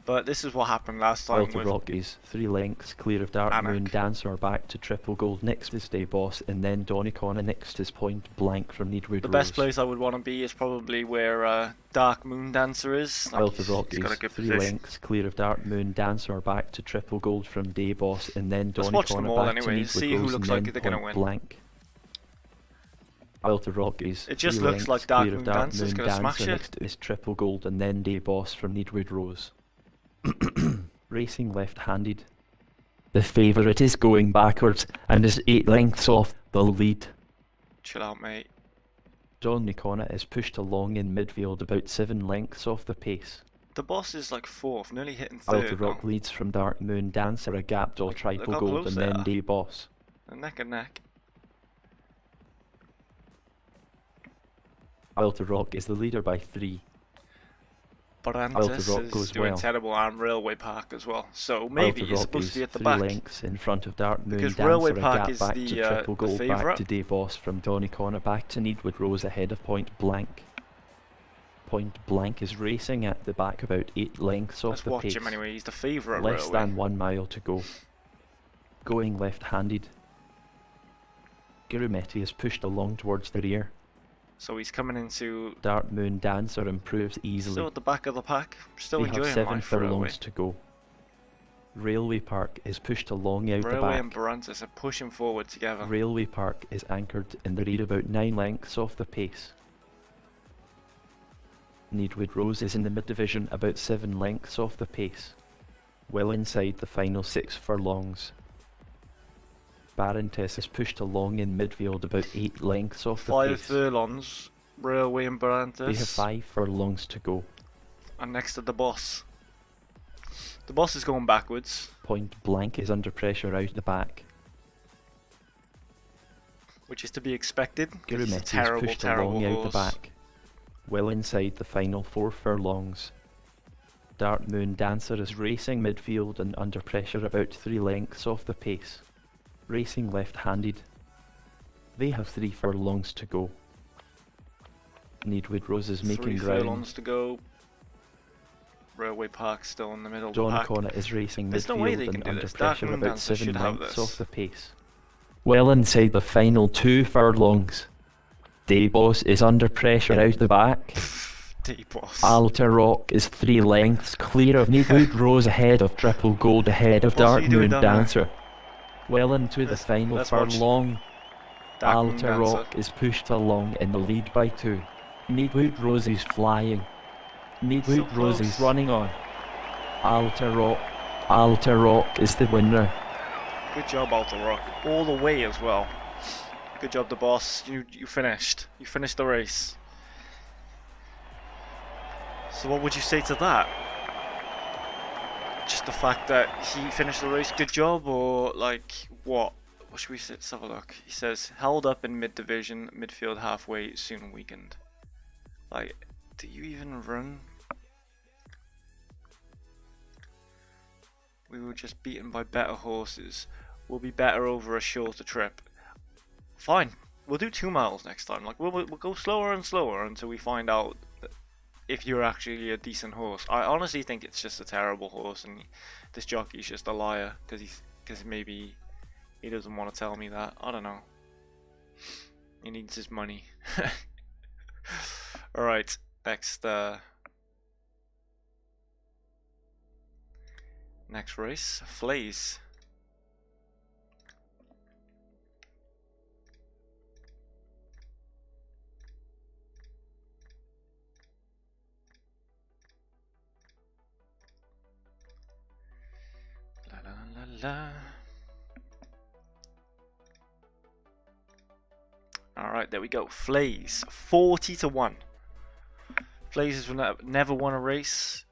Speaker 1: But this is what happened last time
Speaker 2: Wilter
Speaker 1: with
Speaker 2: Rock is 3 lengths clear of Dark Moon
Speaker 1: Anak.
Speaker 2: Dancer, back to Triple Gold. Next is Day Boss, and then Donicona. Next is Point Blank from Needwood
Speaker 1: the
Speaker 2: Rose.
Speaker 1: best place I would want to be is probably where Dark Moon Dancer is. Like,
Speaker 2: Wilter Rock
Speaker 1: he's got a
Speaker 2: is
Speaker 1: good
Speaker 2: 3
Speaker 1: position.
Speaker 2: lengths clear of Dark Moon Dancer, back to Triple Gold from Day Boss, and then
Speaker 1: Let's watch them
Speaker 2: Donicona
Speaker 1: all
Speaker 2: back to
Speaker 1: anyway,
Speaker 2: Needwood
Speaker 1: see who
Speaker 2: Rose,
Speaker 1: looks
Speaker 2: and
Speaker 1: like
Speaker 2: then
Speaker 1: they're gonna
Speaker 2: Point
Speaker 1: win.
Speaker 2: Blank. Wilter Rock is
Speaker 1: It just
Speaker 2: 3
Speaker 1: looks like
Speaker 2: lengths
Speaker 1: Dark
Speaker 2: clear
Speaker 1: Moon
Speaker 2: of Dark
Speaker 1: Dancer's
Speaker 2: Moon
Speaker 1: gonna smash
Speaker 2: Dancer.
Speaker 1: it.
Speaker 2: Next is Triple Gold, and then Day Boss from Needwood Rose. Racing left-handed. The favourite is going backwards and is 8 lengths off the lead.
Speaker 1: Chill out, mate.
Speaker 2: Don Nicona is pushed along in midfield, about 7 lengths off the pace.
Speaker 1: The boss is like 4th, nearly hitting
Speaker 2: Wilter
Speaker 1: 3rd
Speaker 2: Rock
Speaker 1: now.
Speaker 2: leads from Dark Moon Dancer, a gap to
Speaker 1: Look
Speaker 2: Triple
Speaker 1: how
Speaker 2: Gold,
Speaker 1: close
Speaker 2: and
Speaker 1: they
Speaker 2: then
Speaker 1: are.
Speaker 2: Day Boss.
Speaker 1: They're neck and neck.
Speaker 2: Wilter Rock is the leader by 3.
Speaker 1: Barantis
Speaker 2: Wilter Rock
Speaker 1: is
Speaker 2: goes
Speaker 1: doing
Speaker 2: well.
Speaker 1: terrible, and Railway Park as well. So maybe
Speaker 2: Wilter
Speaker 1: he's
Speaker 2: Rock
Speaker 1: supposed
Speaker 2: is
Speaker 1: to be at the
Speaker 2: 3
Speaker 1: back.
Speaker 2: lengths in front of Dark Moon
Speaker 1: Because
Speaker 2: Dancer,
Speaker 1: Railway
Speaker 2: a
Speaker 1: Park
Speaker 2: gap
Speaker 1: is
Speaker 2: back
Speaker 1: the,
Speaker 2: to Triple
Speaker 1: the
Speaker 2: Gold, back
Speaker 1: favourite.
Speaker 2: to Day Boss from Donicona, back to Needwood Rose, ahead of Point Blank. Point Blank is racing at the back, about 8 lengths off
Speaker 1: Let's
Speaker 2: the
Speaker 1: watch
Speaker 2: pace.
Speaker 1: him anyway. He's the favourite.
Speaker 2: Less
Speaker 1: Railway.
Speaker 2: than 1 mile to go. Going left-handed. Gurumetti is pushed along towards the rear.
Speaker 1: So he's coming into
Speaker 2: Dark Moon Dancer improves easily.
Speaker 1: still at the back of the pack. Still
Speaker 2: They have
Speaker 1: enjoying
Speaker 2: 7
Speaker 1: life. Railway.
Speaker 2: furlongs to go. Railway Park is pushed along out the
Speaker 1: Railway
Speaker 2: back.
Speaker 1: and Barantis are pushing forward together.
Speaker 2: Railway Park is anchored in the rear, about 9 lengths off the pace. Needwood Rose is in the mid-division, about 7 lengths off the pace. Well inside the final 6 furlongs. Barentess is pushed along in midfield, about 8 lengths off the
Speaker 1: 5
Speaker 2: pace.
Speaker 1: furlongs. Railway and Barantis.
Speaker 2: They have 5 furlongs to go.
Speaker 1: And next to the boss. The boss is going backwards,
Speaker 2: Point Blank is under pressure out the back.
Speaker 1: which is to be expected. 'Cause he's a
Speaker 2: Gurumetti is
Speaker 1: terrible,
Speaker 2: pushed
Speaker 1: terrible
Speaker 2: along out the
Speaker 1: horse.
Speaker 2: back. Well inside the final 4 furlongs. Dark Moon Dancer is racing midfield and under pressure, about 3 lengths off the pace. Racing left-handed. They have 3 furlongs to go. Needwood Rose is making
Speaker 1: 3
Speaker 2: ground.
Speaker 1: furlongs to go. Railway Park still in the middle of the pack.
Speaker 2: Donicona is racing
Speaker 1: There's no way
Speaker 2: midfield
Speaker 1: they can
Speaker 2: and
Speaker 1: do
Speaker 2: under
Speaker 1: this. Dark
Speaker 2: pressure,
Speaker 1: Moon
Speaker 2: about
Speaker 1: Dancer
Speaker 2: 7
Speaker 1: should have
Speaker 2: lengths
Speaker 1: this.
Speaker 2: off the pace. Well inside the final 2 furlongs. Day Boss is under pressure out the back.
Speaker 1: Deep boss.
Speaker 2: Alter Rock is 3 lengths clear of Needwood Rose, ahead of Triple Gold, ahead of
Speaker 1: What's he
Speaker 2: Dark
Speaker 1: doing
Speaker 2: Moon
Speaker 1: down there?
Speaker 2: Dancer. Well into the
Speaker 1: Let's-
Speaker 2: final
Speaker 1: let's watch
Speaker 2: furlong.
Speaker 1: Dark Moon
Speaker 2: Alter
Speaker 1: Dancer.
Speaker 2: Rock is pushed along in the lead by 2. Needwood Rose is flying. Needwood
Speaker 1: So
Speaker 2: Rose
Speaker 1: close.
Speaker 2: is running on. Alter Rock is the winner.
Speaker 1: Good job, Alter Rock. All the way as well. Good job, the boss. You finished. You finished the race. So what would you say to that? Just the fact that he finished the race, good job, or like what? What should we say? Let's have a look. He says held up in mid-division, midfield halfway, soon weakened. Like, do you even run? We were just beaten by better horses. We'll be better over a shorter trip. Fine, we'll do 2 miles next time. Like we'll go slower and slower until we find out if you're actually a decent horse. I honestly think it's just a terrible horse, and this jockey's just a liar because maybe He doesn't want to tell me that. I don't know. He needs his money. Alright, next next race. Flays. La la la la. Alright, there we go. Flays. 40 to 1. Flays has never won a race.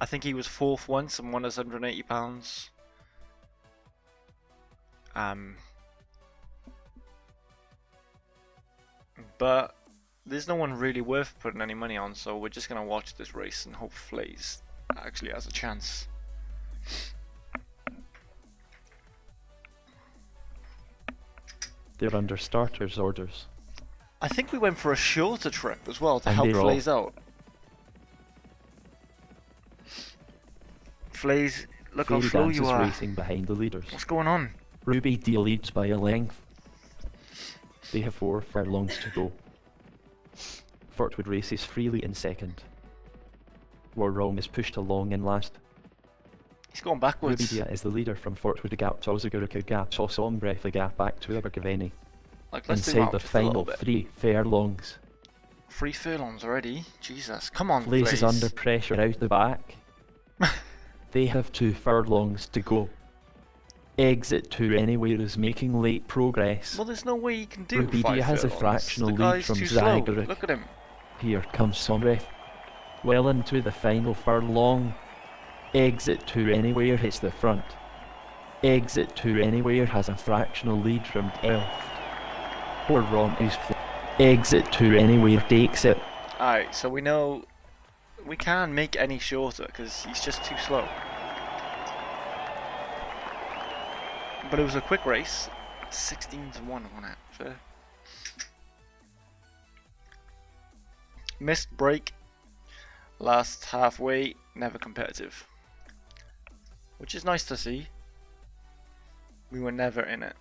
Speaker 1: I think he was 4th once and won us £180. But there's no one really worth putting any money on, so we're just gonna watch this race and hope Flays actually has a chance.
Speaker 2: They're under starters orders.
Speaker 1: I think we went for a shorter trip as well to
Speaker 2: And
Speaker 1: help
Speaker 2: they're
Speaker 1: Flays out. Flays, look how
Speaker 2: Fairy
Speaker 1: slow
Speaker 2: Dance
Speaker 1: you
Speaker 2: is
Speaker 1: are.
Speaker 2: racing behind the leaders.
Speaker 1: What's going on?
Speaker 2: Ruby D leads by a length. They have 4 furlongs to go. Fortwood races freely in second. War Rome is pushed along in last.
Speaker 1: He's going backwards.
Speaker 2: Ruby Dia is the leader from Fortwood Gap to Ozagurika Gap, Sombre Gap back to Abergavenny.
Speaker 1: Like, let's zoom
Speaker 2: Inside
Speaker 1: out
Speaker 2: the
Speaker 1: just a little
Speaker 2: final
Speaker 1: bit.
Speaker 2: 3 furlongs.
Speaker 1: 3 furlongs already? Jesus, come on,
Speaker 2: Flays
Speaker 1: Flays.
Speaker 2: is under pressure out the back. They have 2 furlongs to go. Exit 2 anywhere is making late progress.
Speaker 1: Well, there's no way he can do
Speaker 2: Ruby
Speaker 1: 5
Speaker 2: Dia has a
Speaker 1: furlongs.
Speaker 2: fractional
Speaker 1: The
Speaker 2: lead
Speaker 1: guy's
Speaker 2: from
Speaker 1: too slow.
Speaker 2: Zagorek.
Speaker 1: Look at him.
Speaker 2: Here comes Sombre. Well into the final furlong. Exit 2 anywhere hits the front. Exit 2 anywhere has a fractional lead from Elft. Or Rom is Exit 2 anywhere takes it.
Speaker 1: Alright, so we know we can't make any shorter because he's just too slow. But it was a quick race. 16 to 1 on it. Fair. Missed break. Last halfway, never competitive. Which is nice to see. We were never in it.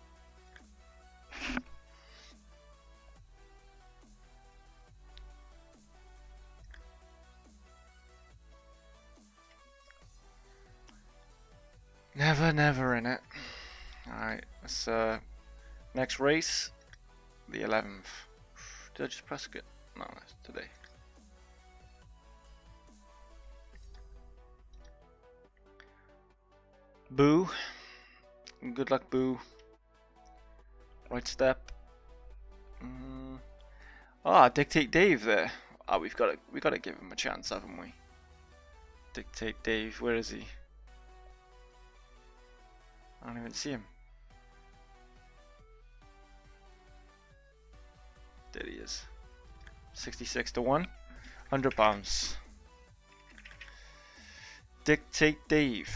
Speaker 1: Never in it. Alright, let's next race, the 11th. Did I just press it? No, that's today. Boo. Good luck, Boo. Right step. Dictate Dave there. We've got to give him a chance, haven't we? Dictate Dave, where is he? I don't even see him. There he is. 66 to 1. £100. Dictate Dave.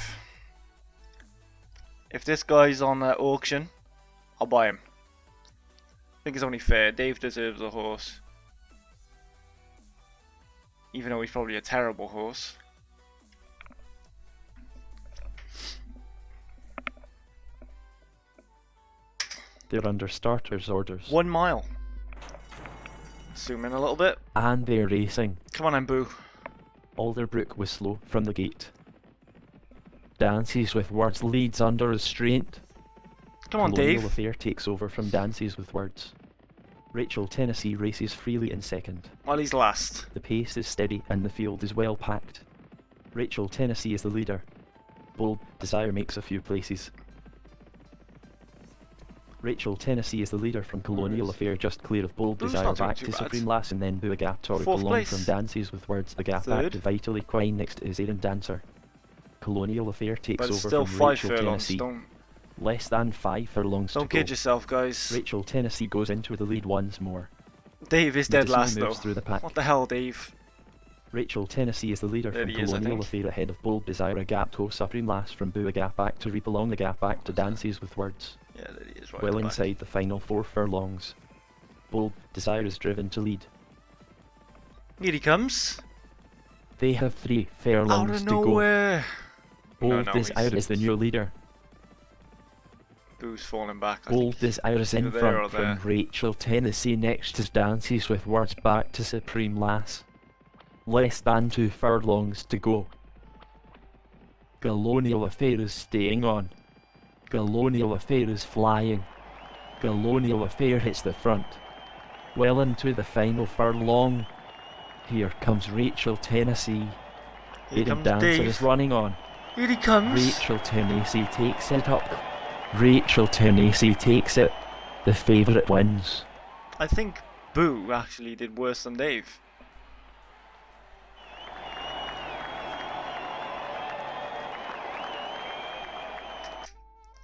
Speaker 1: If this guy's on that auction, I'll buy him. I think it's only fair. Dave deserves a horse. Even though he's probably a terrible horse.
Speaker 2: They're under starters orders.
Speaker 1: 1 mile. Zoom in a little bit.
Speaker 2: And they're racing.
Speaker 1: Come on, then, Boo.
Speaker 2: Alderbrook was slow from the gate. Dances with Words leads under restraint.
Speaker 1: Come on,
Speaker 2: Colonial
Speaker 1: Dave.
Speaker 2: Affair takes over from Dances with Words. Rachel Tennessee races freely in second.
Speaker 1: Well, he's last.
Speaker 2: The pace is steady and the field is well packed. Rachel Tennessee is the leader. Bold Desire makes a few places. Rachel Tennessee is the leader from Colonial Affair, just clear of Bold
Speaker 1: Boo's
Speaker 2: Desire,
Speaker 1: not doing
Speaker 2: back
Speaker 1: too
Speaker 2: to
Speaker 1: bad.
Speaker 2: Supreme Lass and then Buagap Tori
Speaker 1: Fourth
Speaker 2: belong
Speaker 1: place.
Speaker 2: from Dances with Words, the gap back
Speaker 1: Third.
Speaker 2: to Vitally Quine, next is Aaron Dancer. Colonial Affair takes
Speaker 1: But it's
Speaker 2: over
Speaker 1: still
Speaker 2: from
Speaker 1: 5
Speaker 2: Rachel
Speaker 1: furlongs.
Speaker 2: Tennessee. Less than 5 furlongs to
Speaker 1: Don't
Speaker 2: go.
Speaker 1: kid yourself, guys.
Speaker 2: Rachel Tennessee goes into the lead once more.
Speaker 1: Dave is dead
Speaker 2: Medicinal
Speaker 1: last, though.
Speaker 2: moves through the pack.
Speaker 1: What the hell, Dave?
Speaker 2: Rachel Tennessee is the leader
Speaker 1: There
Speaker 2: from
Speaker 1: he is, I
Speaker 2: Colonial
Speaker 1: think.
Speaker 2: Affair ahead of Bold Desire, a gap to Supreme Lass from Buagap back to Reap along the gap back to Dances with Words.
Speaker 1: Yeah, there he is, right
Speaker 2: Well
Speaker 1: at the back.
Speaker 2: inside the final 4 furlongs. Bold Desire is driven to lead.
Speaker 1: Here he comes.
Speaker 2: They have 3
Speaker 1: Out
Speaker 2: furlongs
Speaker 1: of
Speaker 2: to go.
Speaker 1: nowhere.
Speaker 2: Bold
Speaker 1: No,
Speaker 2: Desire
Speaker 1: he's-
Speaker 2: is the new leader.
Speaker 1: Boo's falling back. I
Speaker 2: Gold
Speaker 1: think
Speaker 2: is ours in
Speaker 1: either there or
Speaker 2: front from
Speaker 1: there.
Speaker 2: Rachel, Tennessee next is dances with words back to Supreme Lass. Less than 2 furlongs to go. Colonial Affair is staying on. Colonial Affair is flying. Colonial Affair hits the front. Well into the final furlong. Here comes Rachel, Tennessee.
Speaker 1: Here
Speaker 2: Aiden
Speaker 1: comes
Speaker 2: Dancer
Speaker 1: Dave.
Speaker 2: is running on.
Speaker 1: Here he comes.
Speaker 2: Rachel Tennessee takes it up. Rachel Tennessee takes it. The favourite wins.
Speaker 1: I think Boo actually did worse than Dave.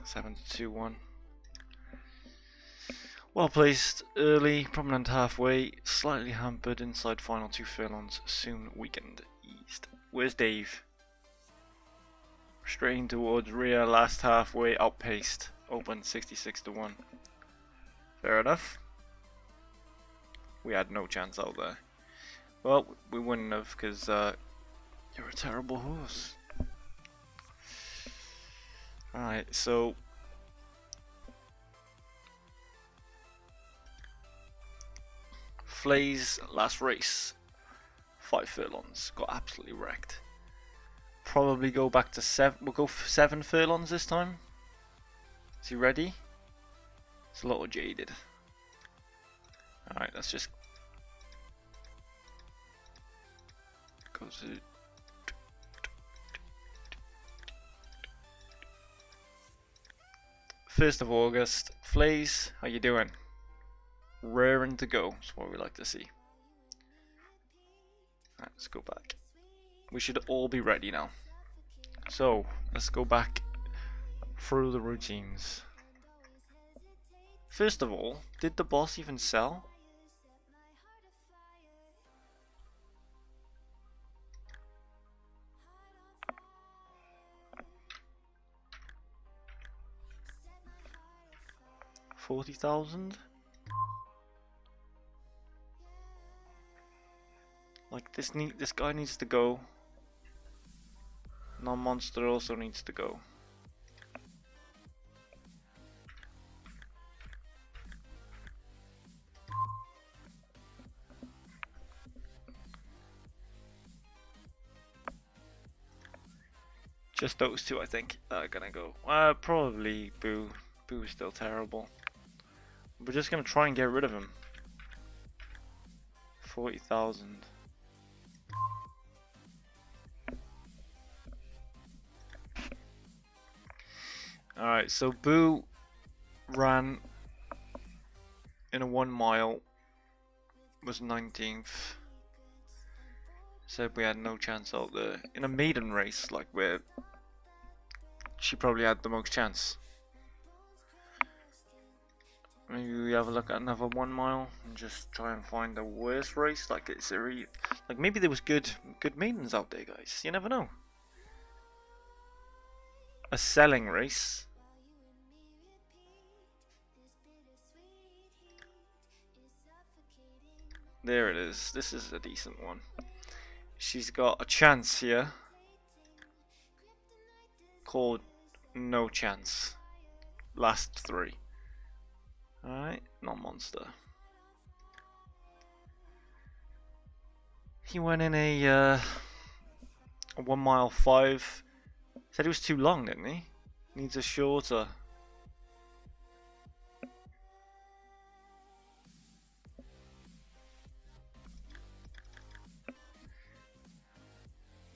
Speaker 1: Seven to 2-1. Well placed, early, prominent halfway, slightly hampered inside final 2 furlongs, soon weakened, eased. Where's Dave? Straight towards rear, last halfway, outpaced, open 66 to 1. Fair enough. We had no chance out there. Well, we wouldn't have, because you're a terrible horse. Alright, so Flay's last race, 5 furlongs, got absolutely wrecked. Probably go back to 7. We'll go 7 furlongs this time. Is he ready? It's a little jaded. Alright, let's just go to 1st of August. Flays, how you doing? Raring to go, that's what we like to see. Right, let's go back. We should all be ready now. So, let's go back through the routines. First of all, did the boss even sell? $40,000? Like this guy needs to go. Non-monster also needs to go. Just those two, I think, are gonna go. Probably Boo. Boo is still terrible. We're just gonna try and get rid of him. 40,000. Alright, so Boo ran in a 1 mile, was 19th. Said we had no chance out there. In a maiden race, like where she probably had the most chance. Maybe we have a look at another 1 mile and just try and find the worst race. Like it's a like maybe there was good maidens out there, guys. You never know. A selling race. There it is. This is a decent one. She's got a chance here called No Chance. Last 3. Alright, not monster. He went in a 1 mile 5. Said it was too long, didn't he? Needs a shorter.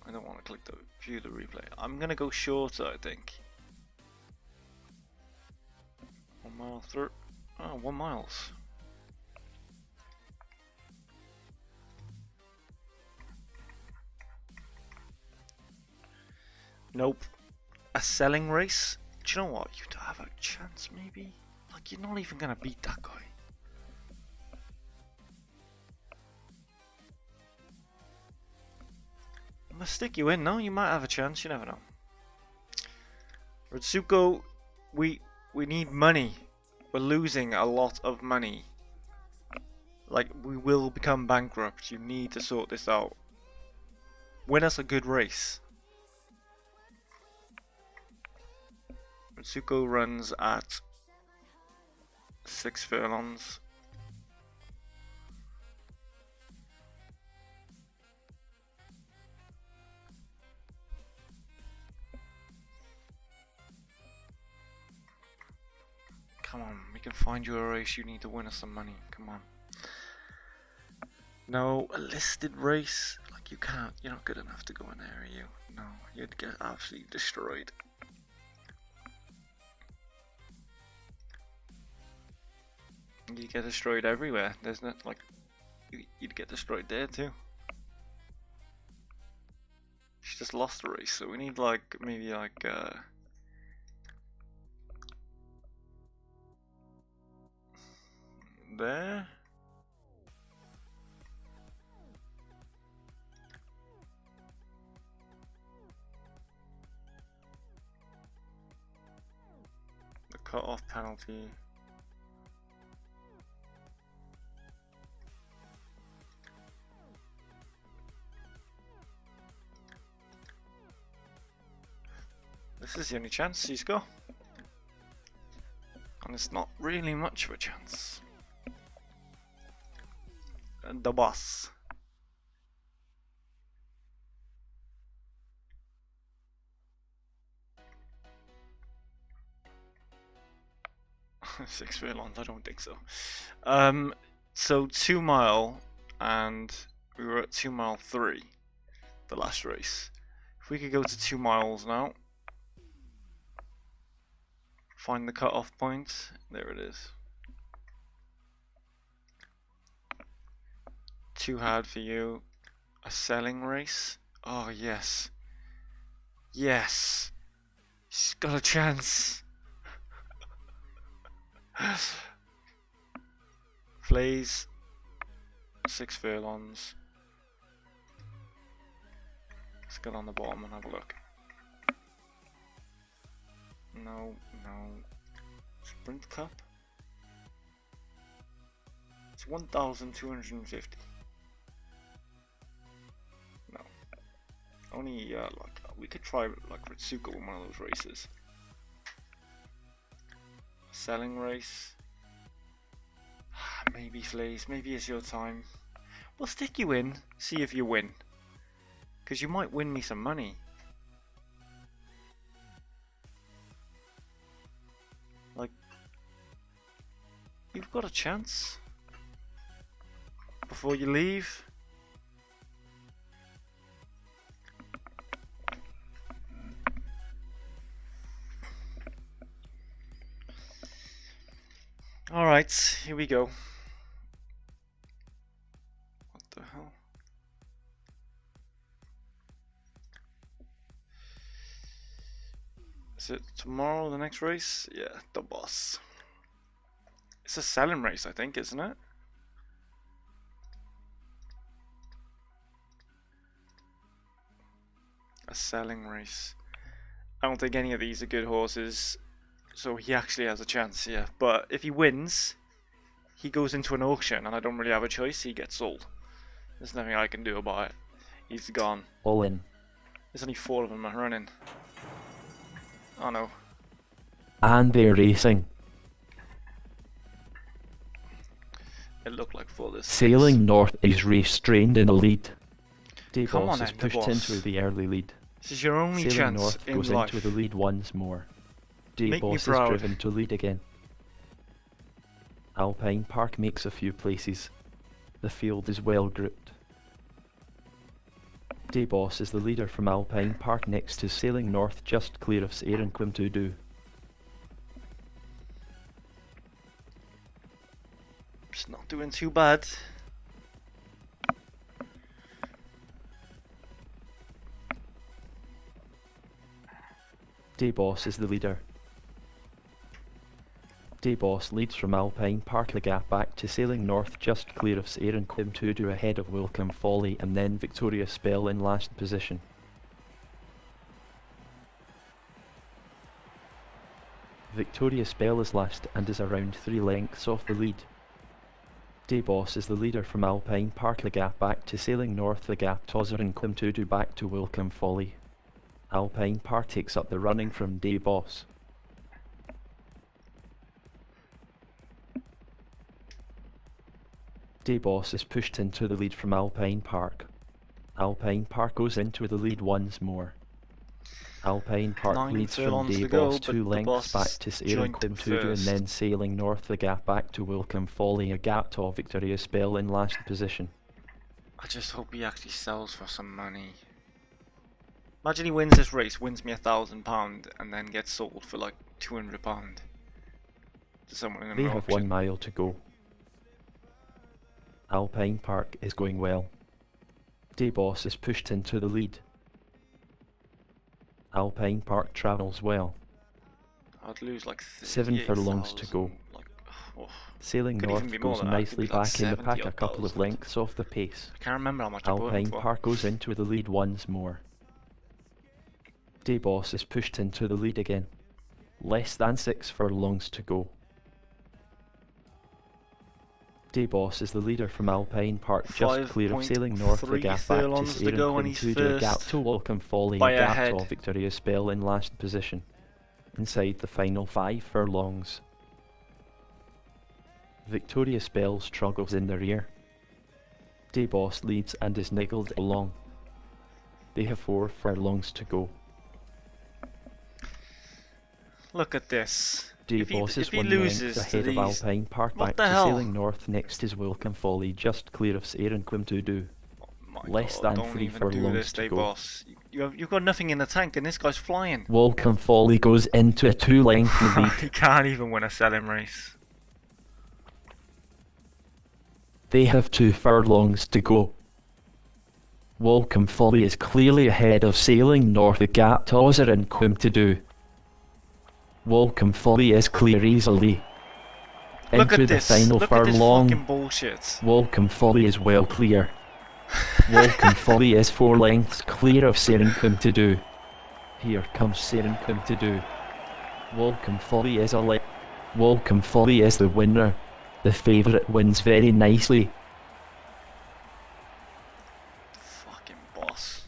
Speaker 1: I don't want to click the view the replay. I'm gonna go shorter, I think. 1 mile through. Oh, 1 miles. Nope. A selling race? Do you know what? You'd have a chance, maybe? Like, you're not even gonna beat that guy. I'm gonna stick you in, no? You might have a chance, you never know. Ritsuko, we need money. We're losing a lot of money. Like, we will become bankrupt. You need to sort this out. Win us a good race. Ritsuko runs at 6 furlongs. Come on, we can find you a race. You need to win us some money. Come on. No, a listed race. Like, you can't. You're not good enough to go in there, are you? No, you'd get absolutely destroyed. You get destroyed everywhere. There's not like you'd get destroyed there too. She just lost the race, so we need like maybe like there. The cut-off penalty. This is the only chance he's got. And it's not really much of a chance. And the boss. Six furlongs, I don't think so. So 2 mile, and we were at 2 mile 3, the last race. If we could go to 2 miles now. Find the cut-off point. There it is. Too hard for you. A selling race. Oh yes. Yes. She's got a chance. Flays. 6 furlongs. Let's get on the bottom and have a look. No, no. Sprint Cup. It's 1,250. No. Only like we could try like Ritsuko in one of those races. Selling race. Maybe Flays. Maybe it's your time. We'll stick you in. See if you win. Because you might win me some money. Like, you've got a chance before you leave. Alright, here we go. What the hell? Is it tomorrow, the next race? Yeah, the boss. It's a selling race, I think, isn't it? A selling race. I don't think any of these are good horses, so he actually has a chance, yeah. But if he wins, he goes into an auction, and I don't really have a choice. He gets sold. There's nothing I can do about it. He's gone.
Speaker 2: All in.
Speaker 1: There's only 4 of them running. Oh no.
Speaker 2: And they're racing.
Speaker 1: It looked like for this.
Speaker 2: Sailing North is restrained in the lead.
Speaker 1: Come on
Speaker 2: Daybos is
Speaker 1: then,
Speaker 2: pushed
Speaker 1: Daybos.
Speaker 2: into the early lead.
Speaker 1: This is your only
Speaker 2: Sailing
Speaker 1: chance
Speaker 2: North
Speaker 1: in
Speaker 2: goes
Speaker 1: life.
Speaker 2: into the lead once more.
Speaker 1: Make me
Speaker 2: Daybos is
Speaker 1: proud.
Speaker 2: driven to lead again. Alpine Park makes a few places. The field is well grouped. Daybos is the leader from Alpine Park next to Sailing North, just clear of Seirin Quimtudu.
Speaker 1: It's not doing too bad.
Speaker 2: Daybos is the leader. Daybos leads from Alpine Park, the gap back to Sailing North, just clear of Seirin Quimtudu, ahead of Welcome Folly, and then Victoria Spell in last position. Victoria Spell is last and is around 3 lengths off the lead. Daybos is the leader from Alpine Park, the gap back to Sailing North, the gap Tozzer and Quimtudu back to Welcome Folly. Alpine Park takes up the running from Daybos. Dayboss is pushed into the lead from Alpine Park. Alpine Park goes into the lead once more. Alpine Park
Speaker 1: 9
Speaker 2: leads from
Speaker 1: furlongs to go,
Speaker 2: Dayboss 2
Speaker 1: but the
Speaker 2: lengths
Speaker 1: boss
Speaker 2: back
Speaker 1: is
Speaker 2: to
Speaker 1: joint
Speaker 2: Aaron Quimtudu and
Speaker 1: first.
Speaker 2: then sailing north the gap back to Wilcome Folly, a gap to Victoria Spell in last position.
Speaker 1: I just hope he actually sells for some money. Imagine he wins this race, wins me £1,000, and then gets sold for like £200 to someone in
Speaker 2: They
Speaker 1: an
Speaker 2: have
Speaker 1: auction.
Speaker 2: 1 mile to go. Alpine Park is going well. Dayboss is pushed into the lead. Alpine Park travels well.
Speaker 1: I'd lose like
Speaker 2: 7 furlongs to
Speaker 1: 38,000,
Speaker 2: go.
Speaker 1: like, oh,
Speaker 2: Sailing
Speaker 1: Could even
Speaker 2: north
Speaker 1: be more
Speaker 2: goes
Speaker 1: than that, could
Speaker 2: nicely
Speaker 1: be like
Speaker 2: back in the pack, a
Speaker 1: 70
Speaker 2: couple of
Speaker 1: odd thousand.
Speaker 2: lengths off the pace.
Speaker 1: I can't remember how much I bought him
Speaker 2: Alpine
Speaker 1: for.
Speaker 2: Park goes into the lead once more. Dayboss is pushed into the lead again. Less than 6 furlongs to go. Dayboss is the leader from Alpine Park, just clear of sailing north the
Speaker 1: 5.3
Speaker 2: gap back
Speaker 1: furlongs
Speaker 2: to
Speaker 1: to
Speaker 2: Aaron
Speaker 1: go and he's
Speaker 2: Quimtudu, a gap
Speaker 1: first.
Speaker 2: to Welcome Folly,
Speaker 1: By
Speaker 2: a
Speaker 1: a
Speaker 2: gap
Speaker 1: head.
Speaker 2: to Victoria Spell in last position. Inside the final 5 furlongs. Victoria Spell struggles in the rear. Dayboss leads and is niggled along. They have 4 furlongs to go.
Speaker 1: Look at this.
Speaker 2: Dayboss is
Speaker 1: if he
Speaker 2: 1
Speaker 1: loses
Speaker 2: length
Speaker 1: to
Speaker 2: ahead of
Speaker 1: these,
Speaker 2: Alpine Park,
Speaker 1: what
Speaker 2: back
Speaker 1: the
Speaker 2: to
Speaker 1: hell?
Speaker 2: sailing north. Next is Welcome Folly, just clear of Aaron Quimtudu.
Speaker 1: my
Speaker 2: Less
Speaker 1: God,
Speaker 2: than
Speaker 1: don't
Speaker 2: 3
Speaker 1: even do
Speaker 2: furlongs
Speaker 1: this,
Speaker 2: to
Speaker 1: day
Speaker 2: go.
Speaker 1: boss. You've got nothing in the tank, and this guy's flying.
Speaker 2: Welcome Folly goes into a 2-length lead.
Speaker 1: He can't even win a selling race.
Speaker 2: They have 2 furlongs to go. Welcome Folly is clearly ahead of sailing north the gap to Aaron Quimtudu. Welcome Folly is clear easily.
Speaker 1: Look
Speaker 2: Into
Speaker 1: at
Speaker 2: the
Speaker 1: this.
Speaker 2: final
Speaker 1: Look at this
Speaker 2: furlong.
Speaker 1: fucking bullshit.
Speaker 2: Welcome Folly is well clear. Welcome Folly is 4 lengths clear of Aaron Quimtudu. Here comes Aaron Quimtudu. Welcome Folly is Welcome Folly is the winner. The favourite wins very nicely.
Speaker 1: Fucking boss.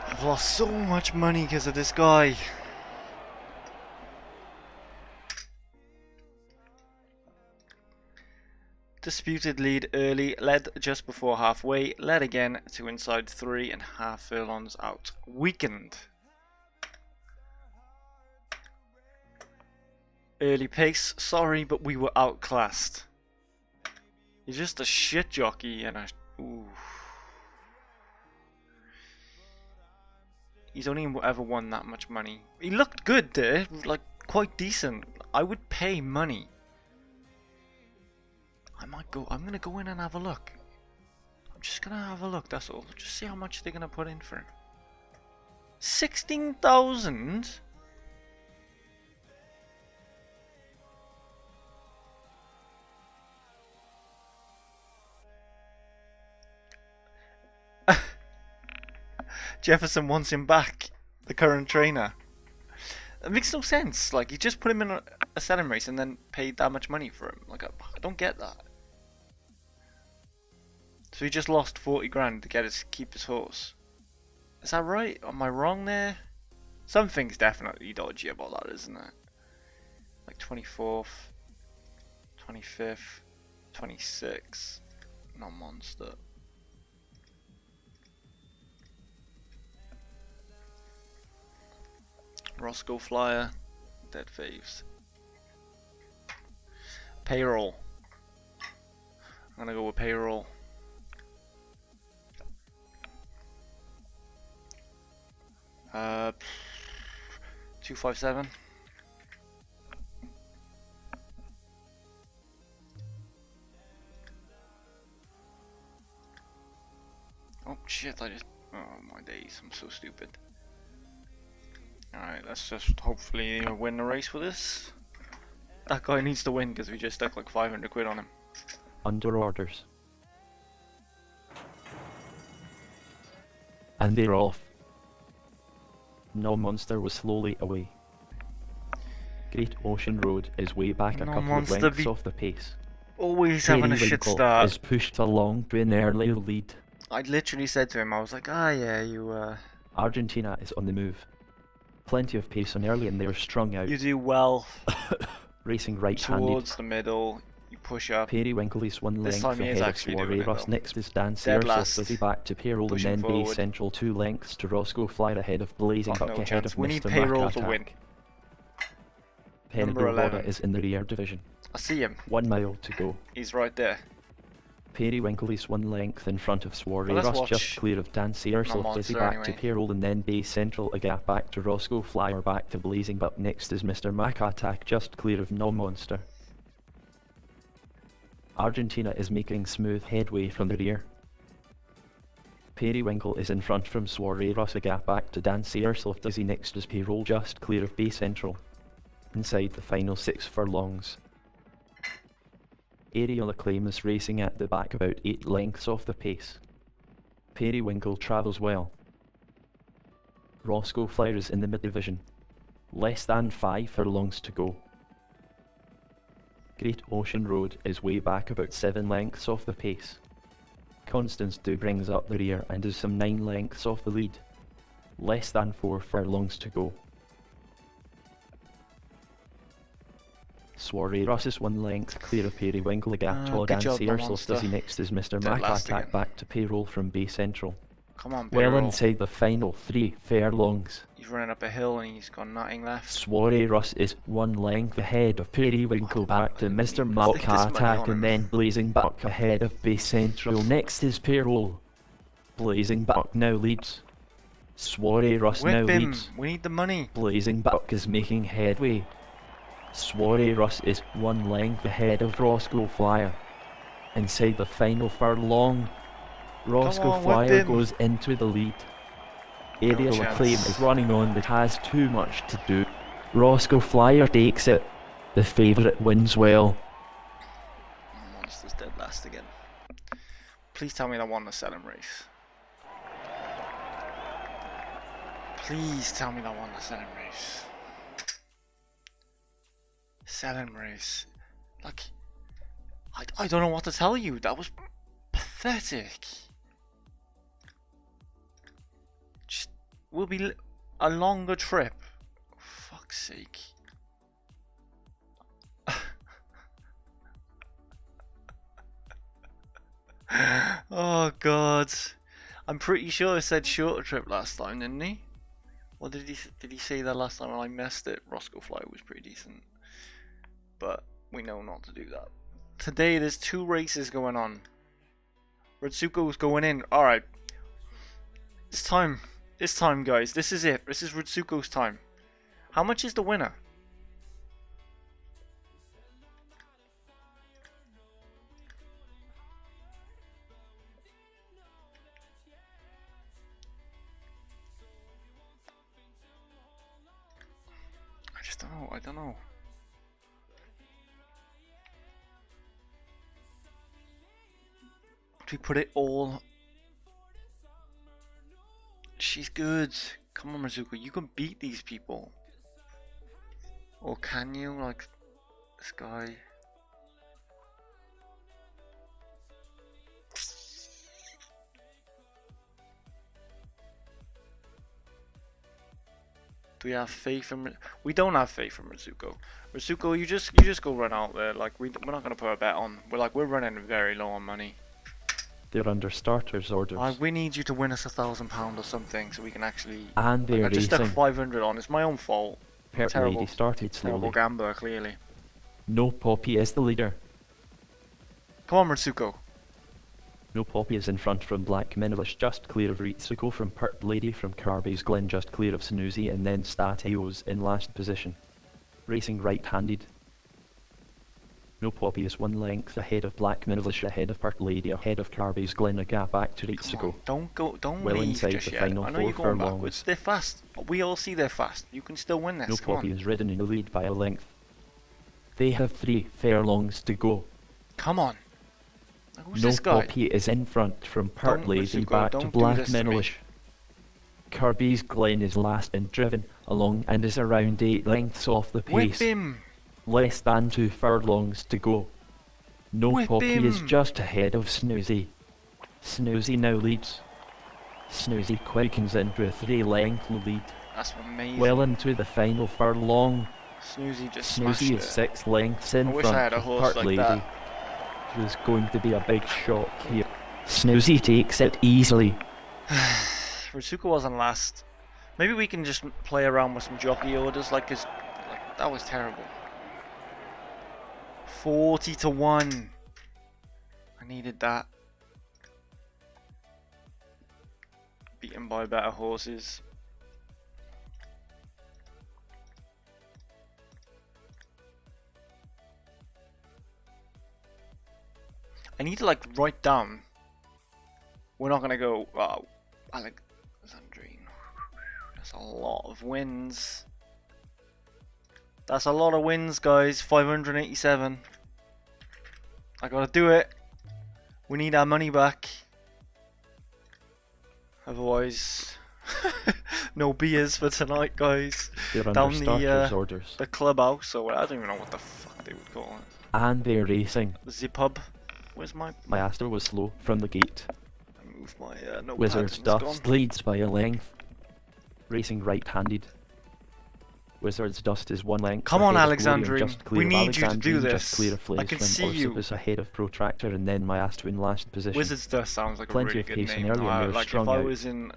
Speaker 1: I've lost so much money because of this guy. Disputed lead early, led just before halfway, led again to inside 3.5 furlongs out. Weakened. Early pace, sorry, but we were outclassed. He's just a shit jockey and a... Ooh. He's only ever won that much money. He looked good there, like quite decent. I would pay money. I'm gonna go in and have a look. I'm just gonna have a look, that's all. Just see how much they're gonna put in for him. 16,000? Jefferson wants him back, the current trainer. It makes no sense. Like, he just put him in a selling race and then paid that much money for him. Like, I don't get that. So he just lost 40 grand to keep his horse. Is that right? Am I wrong there? Something's definitely dodgy about that, isn't it? Like 24th, 25th, 26th. Not monster. Roscoe Flyer, dead faves. Payroll. I'm gonna go with payroll. Uh, 257. Oh shit! Oh my days! I'm so stupid. Alright, let's just hopefully win the race with this. That guy needs to win because we just stuck like 500 quid on him.
Speaker 2: Under orders. And they're off. No Monster was slowly away. Great Ocean Road is way back a
Speaker 1: No
Speaker 2: couple of
Speaker 1: Monster
Speaker 2: lengths
Speaker 1: be-
Speaker 2: off the pace.
Speaker 1: Always having a shit
Speaker 2: Periwinkle
Speaker 1: start.
Speaker 2: is pushed along to an early lead.
Speaker 1: I literally said to him, I was like, ah yeah, you
Speaker 2: Argentina is on the move. Plenty of pace on early and they were strung out.
Speaker 1: you do well.
Speaker 2: Racing right-handed.
Speaker 1: Towards the middle. You push up.
Speaker 2: Periwinkle is one
Speaker 1: This
Speaker 2: length
Speaker 1: time he is
Speaker 2: ahead of
Speaker 1: actually doing
Speaker 2: Soiree
Speaker 1: it,
Speaker 2: Russ.
Speaker 1: though.
Speaker 2: Next is Dan
Speaker 1: Dead
Speaker 2: Searsoft
Speaker 1: last.
Speaker 2: as he back to Payroll, and
Speaker 1: Pushing
Speaker 2: then Bay
Speaker 1: forward.
Speaker 2: Central 2 lengths to Roscoe Flyer ahead of Blazing
Speaker 1: Got
Speaker 2: Buck
Speaker 1: no
Speaker 2: ahead
Speaker 1: chance.
Speaker 2: of
Speaker 1: We need
Speaker 2: Mr.
Speaker 1: Payroll
Speaker 2: Mac
Speaker 1: to win.
Speaker 2: Attack.
Speaker 1: Number
Speaker 2: Penny
Speaker 1: 11.
Speaker 2: is in the rear division.
Speaker 1: I see him.
Speaker 2: 1 mile to go.
Speaker 1: He's right there.
Speaker 2: Periwinkle is one length in front of Soiree
Speaker 1: Well, let's
Speaker 2: Russ,
Speaker 1: watch
Speaker 2: just clear of Dan Searsoft as he
Speaker 1: Monster
Speaker 2: back to
Speaker 1: anyway.
Speaker 2: Payroll, and then Bay Central a gap back to Roscoe Flyer, back to Blazing Buck. Next is Mr. Mac Attack, just clear of No Monster. Argentina is making smooth headway from the rear. Periwinkle is in front from Soiree Russ, a gap back to Dan Searsoft as he next is Payroll, just clear of Bay Central. Inside the final 6 furlongs. Aerial Acclaim is racing at the back about 8 lengths off the pace. Periwinkle travels well. Roscoe Flyer is in the mid-division. Less than 5 furlongs to go. Great Ocean Road is way back about 7 lengths off the pace. Constance Du brings up the rear and is some 9 lengths off the lead. Less than 4 furlongs to go. Soiree Russ is 1 length clear of Periwinkle, a gap to
Speaker 1: good
Speaker 2: Dan
Speaker 1: job,
Speaker 2: Searsoft
Speaker 1: Monster.
Speaker 2: as he next is Mr.
Speaker 1: Dead
Speaker 2: Mac
Speaker 1: last
Speaker 2: Attack
Speaker 1: again.
Speaker 2: back to Payroll from Bay Central.
Speaker 1: Come on,
Speaker 2: Well
Speaker 1: Payroll.
Speaker 2: inside the final 3 furlongs.
Speaker 1: He's running up a hill and he's got nothing left.
Speaker 2: Soiree Russ is 1 length ahead of Periwinkle, back to Mr.
Speaker 1: Stick
Speaker 2: Mac
Speaker 1: this money on
Speaker 2: Attack,
Speaker 1: him.
Speaker 2: and then Blazing Buck ahead of Bay Central. Next is Payroll. Blazing Buck now leads. Soiree Russ now
Speaker 1: Whip him.
Speaker 2: leads.
Speaker 1: We need the money.
Speaker 2: Blazing Buck is making headway. Soiree Russ is 1 length ahead of Roscoe Flyer. Inside the final furlong, Roscoe
Speaker 1: on, whip
Speaker 2: Flyer
Speaker 1: him.
Speaker 2: goes into the lead. Aerial
Speaker 1: chance.
Speaker 2: Acclaim is running on, but has too much to do. Roscoe Flyer takes it. The favourite wins well.
Speaker 1: Monster's dead last again. Please tell me that won the Selling race. Please tell me that won the Selling race. Selling race. Like, I don't know what to tell you. That was pathetic. Just will be a longer trip. For fuck's sake. Oh god. I'm pretty sure I said shorter trip last time, didn't he? Or did he say that last time and I missed it? Roscoe Flyer was pretty decent. But we know not to do that. Today there's 2 races going on. Ritsuko's going in. Alright. It's time. It's time, guys. This is it. This is Ritsuko's time. How much is the winner? I just don't know. I don't know. We put it all. She's good. Come on, Mizuko. You can beat these people. Or can you? Like this guy. Do we have faith in? We don't have faith in Ritsuko. Ritsuko, you just go run out there. Like we're not gonna put a bet on. We're running very low on money.
Speaker 2: They're under starters orders.
Speaker 1: We need you to win us £1,000 or something so we can actually.
Speaker 2: And they're
Speaker 1: I just stuck
Speaker 2: racing.
Speaker 1: 500 on. It's my own fault.
Speaker 2: Pert
Speaker 1: terrible.
Speaker 2: Lady started
Speaker 1: Terrible
Speaker 2: slowly.
Speaker 1: gambler, clearly.
Speaker 2: No Poppy is the leader.
Speaker 1: Come on, Ritsuko.
Speaker 2: No Poppy is in front from Black Minivish, just clear of Ritsuko from Pert Lady, from Carby's Glen just clear of Snoozy, and then Stateos in last position. Racing right-handed. No Poppy is 1 length ahead of Black Minivish, ahead of Pert Lady, ahead of Carby's Glen, a gap back to
Speaker 1: Come
Speaker 2: Ritsuko.
Speaker 1: on, don't
Speaker 2: Well
Speaker 1: leave
Speaker 2: inside
Speaker 1: just
Speaker 2: the
Speaker 1: yet.
Speaker 2: final
Speaker 1: I know
Speaker 2: 4
Speaker 1: you're going
Speaker 2: furlongs.
Speaker 1: backwards. They're fast. We all see they're fast. You can still win this.
Speaker 2: No
Speaker 1: Come
Speaker 2: Poppy
Speaker 1: on.
Speaker 2: is ridden in the lead by a length. They have 3 furlongs to go.
Speaker 1: Come on. Who's
Speaker 2: No
Speaker 1: this guy?
Speaker 2: Poppy is in front from Pert
Speaker 1: Don't,
Speaker 2: Lady
Speaker 1: Ritsuko,
Speaker 2: back
Speaker 1: don't
Speaker 2: to
Speaker 1: do
Speaker 2: Black
Speaker 1: this to me.
Speaker 2: Minivish. Kirby's Glen is last and driven along and is around 8 lengths off the
Speaker 1: Whip
Speaker 2: pace.
Speaker 1: him.
Speaker 2: Less than 2 furlongs to go. No
Speaker 1: Whip
Speaker 2: Poppy is
Speaker 1: him.
Speaker 2: just ahead of Snoozy. Snoozy now leads. Snoozy quickens into a 3 length lead.
Speaker 1: That's amazing.
Speaker 2: Well into the final furlong.
Speaker 1: Snoozy just smashed
Speaker 2: Snoozy
Speaker 1: it.
Speaker 2: is 6 lengths in
Speaker 1: I wish I
Speaker 2: front
Speaker 1: had a
Speaker 2: of
Speaker 1: horse
Speaker 2: Part
Speaker 1: like
Speaker 2: Lady.
Speaker 1: that.
Speaker 2: There's going to be a big shock here. Snoozy takes it easily.
Speaker 1: Ritsuko wasn't last. Maybe we can just play around with some jockey orders, like that was terrible. 40 to 1. I needed that. Beaten by better horses. I need to like write down. We're not gonna go. Alexandrine. That's a lot of wins. That's a lot of wins, guys. 587. I gotta do it. We need our money back. Otherwise, no beers for tonight, guys.
Speaker 2: They're
Speaker 1: Down
Speaker 2: under starter's orders.
Speaker 1: the clubhouse, or I don't even know what the fuck they would call it.
Speaker 2: And they're racing.
Speaker 1: The pub. Where's my
Speaker 2: Maestro was slow from the gate.
Speaker 1: I moved my notepad
Speaker 2: Wizard's
Speaker 1: and it's gone.
Speaker 2: Dust leads by a length. Racing right-handed. Wizard's Dust is 1 length.
Speaker 1: Come on,
Speaker 2: ahead of Glorium,
Speaker 1: Alexandrine.
Speaker 2: just clear
Speaker 1: We
Speaker 2: of
Speaker 1: need you to do
Speaker 2: Alexandrine,
Speaker 1: this.
Speaker 2: Just clear of
Speaker 1: I
Speaker 2: Flames
Speaker 1: can
Speaker 2: from
Speaker 1: see you.
Speaker 2: Orsipus ahead of Protractor, and then Maestro in last position.
Speaker 1: Wizard's Dust sounds like
Speaker 2: Plenty
Speaker 1: a really
Speaker 2: of
Speaker 1: good
Speaker 2: pace
Speaker 1: name.
Speaker 2: and early, and they're
Speaker 1: Like if
Speaker 2: strung
Speaker 1: I
Speaker 2: out.
Speaker 1: was in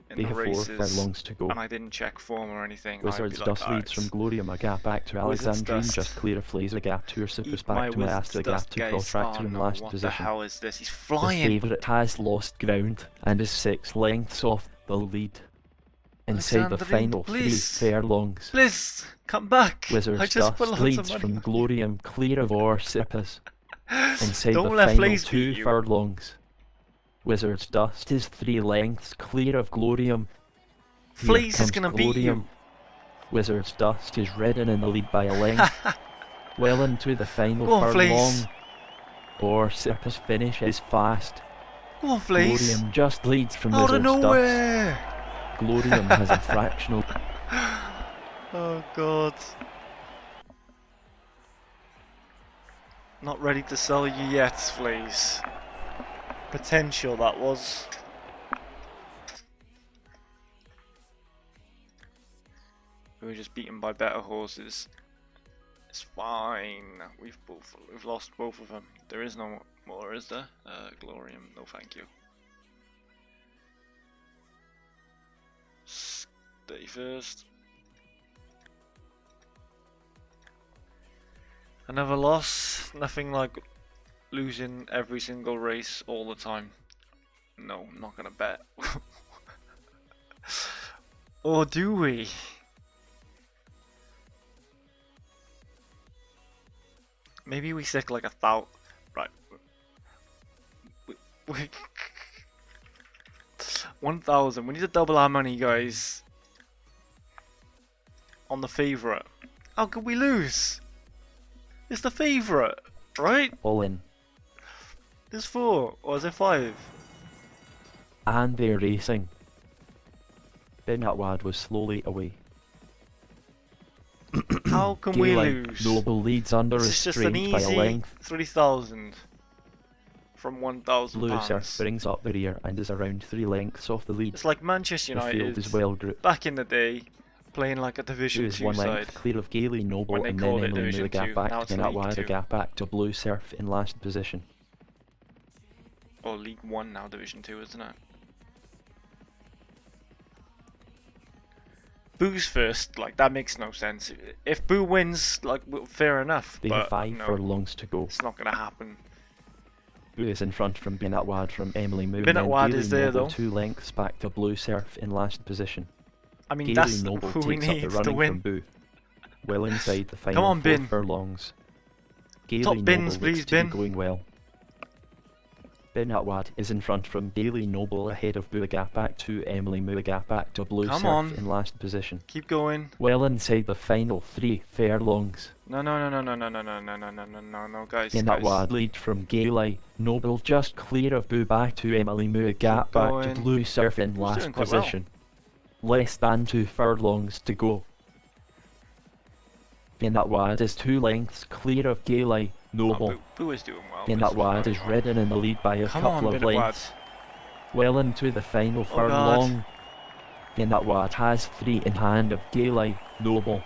Speaker 2: They
Speaker 1: the
Speaker 2: have 4
Speaker 1: races
Speaker 2: furlongs to go.
Speaker 1: and I didn't check form or anything,
Speaker 2: Wizard's
Speaker 1: I'd be like,
Speaker 2: Dust
Speaker 1: "Ah,
Speaker 2: leads from
Speaker 1: it's-
Speaker 2: Glorium, a gap back to
Speaker 1: Wizard's
Speaker 2: Alexandrine,
Speaker 1: Dust.
Speaker 2: just clear of Flays, a gap to Orsipus,
Speaker 1: Eat my
Speaker 2: back to
Speaker 1: Wizard's
Speaker 2: Maestro, a gap
Speaker 1: Dust,
Speaker 2: to
Speaker 1: guys.
Speaker 2: Protractor
Speaker 1: Oh
Speaker 2: in
Speaker 1: no,
Speaker 2: last
Speaker 1: what
Speaker 2: position.
Speaker 1: the hell is this? He's
Speaker 2: The
Speaker 1: flying.
Speaker 2: favourite has lost ground and is 6 lengths off the lead. Inside the
Speaker 1: Alexandrine,
Speaker 2: final 3
Speaker 1: please.
Speaker 2: furlongs.
Speaker 1: Please come back. I
Speaker 2: Wizard's
Speaker 1: just put
Speaker 2: Dust
Speaker 1: lots
Speaker 2: leads
Speaker 1: of money.
Speaker 2: from Glorium, clear of Orsipus. Inside
Speaker 1: Don't
Speaker 2: the
Speaker 1: let
Speaker 2: final
Speaker 1: Flays
Speaker 2: 2
Speaker 1: beat you.
Speaker 2: furlongs. Wizard's Dust is 3 lengths clear of Glorium. Here
Speaker 1: Flays is
Speaker 2: comes
Speaker 1: gonna beat
Speaker 2: Glorium.
Speaker 1: you.
Speaker 2: Wizard's Dust is ridden in the lead by a length. Well into the final
Speaker 1: Go on, Flays.
Speaker 2: furlong. Orsipus finishes fast.
Speaker 1: Go on, Flays.
Speaker 2: Glorium just leads from
Speaker 1: Out of
Speaker 2: Wizard's Dust.
Speaker 1: nowhere.
Speaker 2: Glorium has a fractional.
Speaker 1: Oh god. Not ready to sell you yet, Flays. Potential that was. We were just beaten by better horses. It's fine. We've lost both of them. There is no more, is there? Glorium, no thank you. Stay first. Another loss. Nothing like losing every single race all the time. No, I'm not gonna bet. Or do we? Maybe we stick like 1,000. Right. 1,000. We need to double our money, guys. On the favourite. How could we lose? It's the favourite, right?
Speaker 2: All in.
Speaker 1: There's 4, or is it 5?
Speaker 2: And they're racing. Benatwad was slowly away.
Speaker 1: How can we
Speaker 2: Galen
Speaker 1: lose?
Speaker 2: Noble leads under
Speaker 1: This is just an
Speaker 2: restraint by a
Speaker 1: easy
Speaker 2: length.
Speaker 1: 3,000 from 1,000
Speaker 2: Blue Surf
Speaker 1: pounds.
Speaker 2: brings up the rear and is around 3 lengths off the lead.
Speaker 1: It's like Manchester
Speaker 2: The field
Speaker 1: United
Speaker 2: is well grouped.
Speaker 1: back in the day, playing like a
Speaker 2: Blue
Speaker 1: Division
Speaker 2: is
Speaker 1: 2
Speaker 2: 1
Speaker 1: side.
Speaker 2: length clear of Gailey Noble,
Speaker 1: When they
Speaker 2: and then
Speaker 1: called it
Speaker 2: Emily
Speaker 1: Division
Speaker 2: the gap
Speaker 1: 2,
Speaker 2: back
Speaker 1: now
Speaker 2: to
Speaker 1: it's League
Speaker 2: Benatwad,
Speaker 1: 2.
Speaker 2: a gap back to Blue Surf in last position.
Speaker 1: Or League 1 now, Division 2, isn't it? Boo's first, like that makes no sense. If Boo wins, like fair enough.
Speaker 2: They
Speaker 1: but
Speaker 2: have 5
Speaker 1: no,
Speaker 2: furlongs to go.
Speaker 1: it's not gonna happen.
Speaker 2: Blue is in front from Benatwad from Emily Moo, and then
Speaker 1: Benatwad
Speaker 2: Gailey
Speaker 1: is there,
Speaker 2: Noble
Speaker 1: though.
Speaker 2: 2 lengths back to Blue Surf in last position.
Speaker 1: I mean,
Speaker 2: Gailey
Speaker 1: that's
Speaker 2: Noble
Speaker 1: who we
Speaker 2: takes up
Speaker 1: need
Speaker 2: the
Speaker 1: to
Speaker 2: running from
Speaker 1: win.
Speaker 2: Boo. Well inside the final
Speaker 1: on,
Speaker 2: 4
Speaker 1: Bin.
Speaker 2: furlongs. Gailey
Speaker 1: Top
Speaker 2: Noble
Speaker 1: bins,
Speaker 2: looks
Speaker 1: please,
Speaker 2: to be
Speaker 1: Bin.
Speaker 2: going well. Benatwad is in front from Gailey Noble ahead of Boo, a gap back to Emily Moo, a gap back to Blue
Speaker 1: Come
Speaker 2: Surf
Speaker 1: on.
Speaker 2: in last position.
Speaker 1: Keep going.
Speaker 2: Well inside the final 3 furlongs.
Speaker 1: No, guys.
Speaker 2: Benatwad lead from Gailey Noble just clear of Boo, back to Emily Moo, a gap back to
Speaker 1: going.
Speaker 2: Blue Surf in
Speaker 1: Who's
Speaker 2: last
Speaker 1: doing quite well.
Speaker 2: position. Less than 2 furlongs to go. Benatwad is 2 lengths clear of Gailey Noble.
Speaker 1: Boo is doing well.
Speaker 2: Benatwad is ridden in the lead by a
Speaker 1: Come
Speaker 2: couple
Speaker 1: on,
Speaker 2: of
Speaker 1: Benatwad.
Speaker 2: lengths. Well into the final
Speaker 1: Oh, God.
Speaker 2: furlong. And that wad has 3 in hand of Gaeli Noble.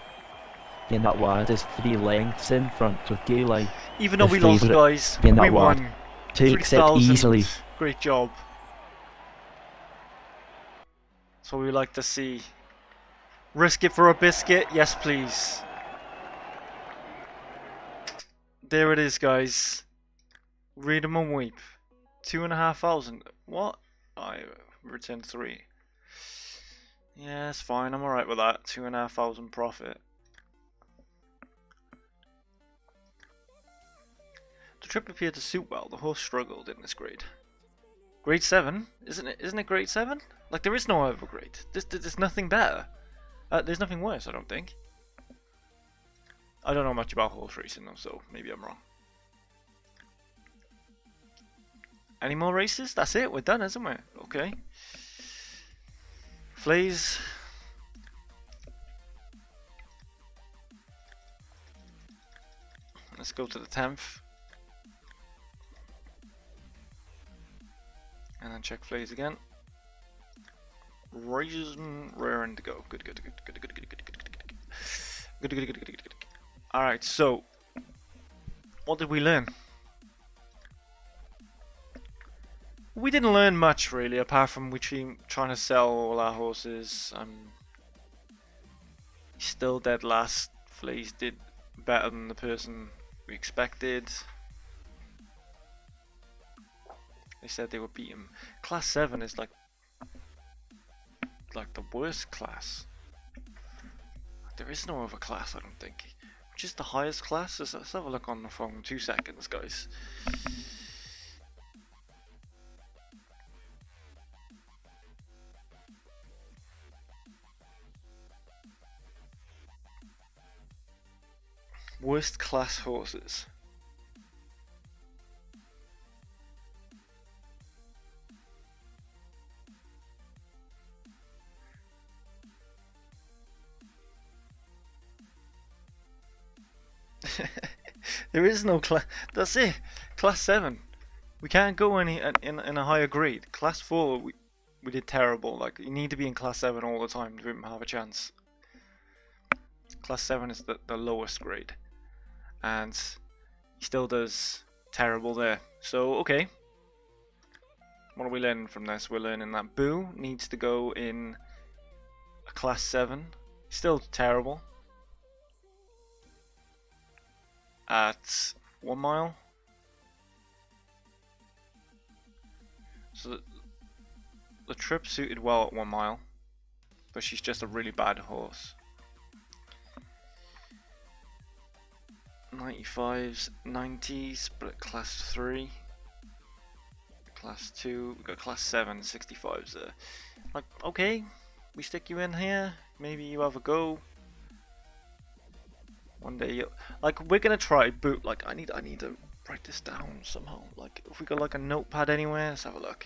Speaker 2: And that wad is 3 lengths in front of Gaeli.
Speaker 1: Even though
Speaker 2: The
Speaker 1: we lost,
Speaker 2: favourite
Speaker 1: guys,
Speaker 2: in
Speaker 1: we
Speaker 2: that wad
Speaker 1: won.
Speaker 2: takes it
Speaker 1: 3,000.
Speaker 2: easily.
Speaker 1: Great job. That's what we like to see. Risk it for a biscuit? Yes, please. There it is, guys. Read 'em and weep. 2,500. What? I returned 3. Yeah, it's fine. I'm alright with that. 2,500 profit. The trip appeared to suit well. The horse struggled in this grade. Grade 7? Isn't it grade 7? Like, there is no other grade. There's nothing better. There's nothing worse, I don't think. I don't know much about horse racing though, so maybe I'm wrong. Any more races? That's it, we're done, isn't we? Okay. Flays. Let's go to the 10th. And then check Flays again. Raisin raring to go. Good. Alright, so what did we learn? We didn't learn much really, apart from trying to sell all our horses. Still dead last. Flays did better than the person we expected. They said they would beat him. Class 7 is like the worst class. There is no other class, I don't think. Which is the highest class? Let's have a look on the phone. 2 seconds, guys. Worst class horses. There is no class. That's it. Class 7. We can't go in a higher grade. Class 4, we did terrible. Like, you need to be in class 7 all the time to even have a chance. Class 7 is the lowest grade, and he still does terrible there. So okay, what are we learning from this? We're learning that Boo needs to go in a class 7. Still terrible. At 1 mile. So the trip suited well at 1 mile, but she's just a really bad horse. 95s, 90s, but at class 3. Class 2, we got class 7, 65s there. Like, okay, we stick you in here, maybe you have a go. One day you like, we're gonna try boot. Like, I need to write this down somehow. Like, if we got like a notepad anywhere, let's have a look.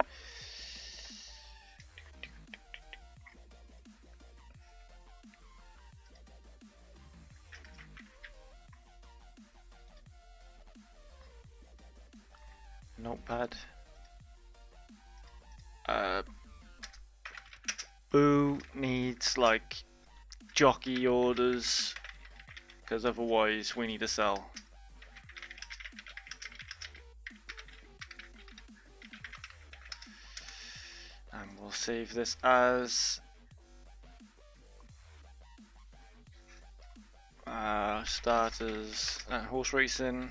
Speaker 1: Notepad. Boo needs like jockey orders, because otherwise we need to sell. And we'll save this as starters, horse racing.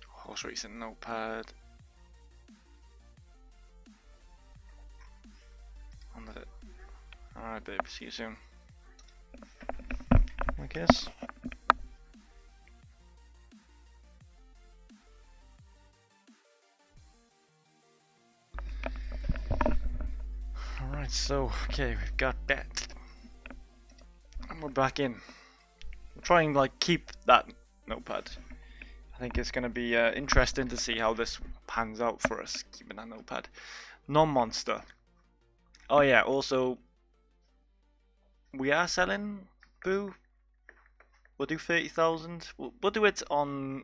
Speaker 1: Horse racing notepad. Alright babe, see you soon, I guess. Alright, so, okay, we've got that. And we're back in. We'll try and like keep that notepad. I think it's going to be interesting to see how this pans out for us, keeping that notepad. Non-monster. Oh yeah, also, we are selling Boo. We'll do 30,000. We'll do it on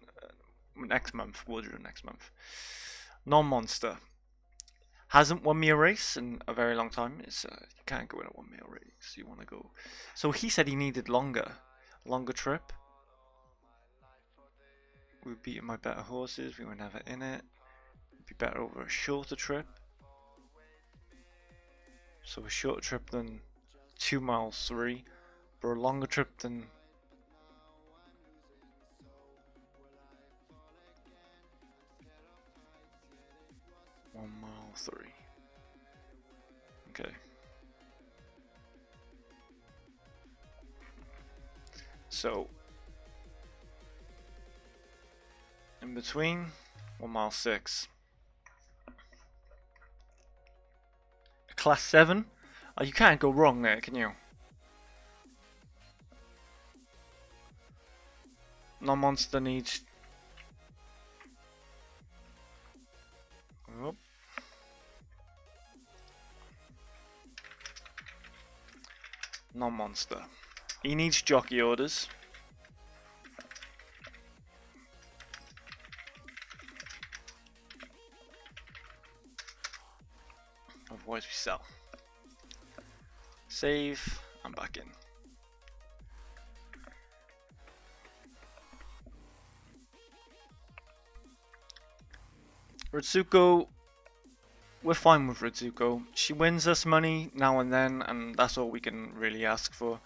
Speaker 1: next month. We'll do it next month. Non-monster. Hasn't won me a race in a very long time. It's you can't go in a 1 mile race. You want to go. So he said he needed longer trip. We beat my better horses. We were never in it. It'd be better over a shorter trip. So a shorter trip than 2 miles 3, but a longer trip than 1 mile 3. Okay. So in between 1 mile 6. Class 7. Oh, you can't go wrong there, can you? Non-monster needs. Oh. Non-monster. He needs jockey orders. Otherwise we sell. Save. I'm back in. Ritsuko, we're fine with Ritsuko. She wins us money now and then, and that's all we can really ask for.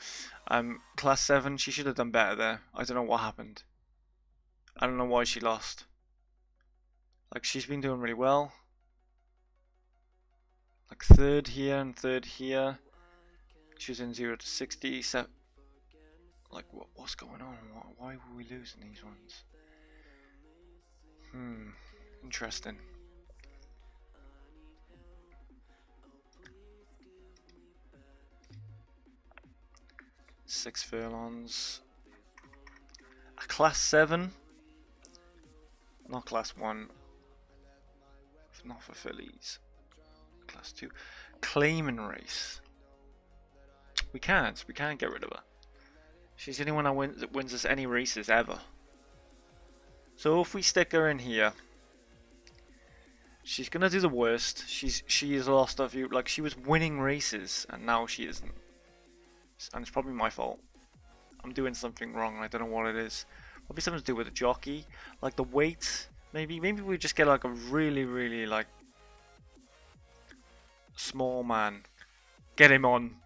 Speaker 1: Class 7, she should have done better there. I don't know what happened. I don't know why she lost. Like, she's been doing really well. Like 3rd here and 3rd here. She was in 0 to 60. So, like, what's going on? Why were we losing these ones? Interesting. Six furlongs. A class 7. Not class 1. Not for fillies. Class 2. Claiming race. We can't get rid of her. She's the only one that wins us any races ever. So if we stick her in here, she's gonna do the worst. She has lost a few. Like, she was winning races and now she isn't. And it's probably my fault. I'm doing something wrong. I don't know what it is. Probably something to do with the jockey, like the weight. Maybe we just get like a really like small man. Get him on.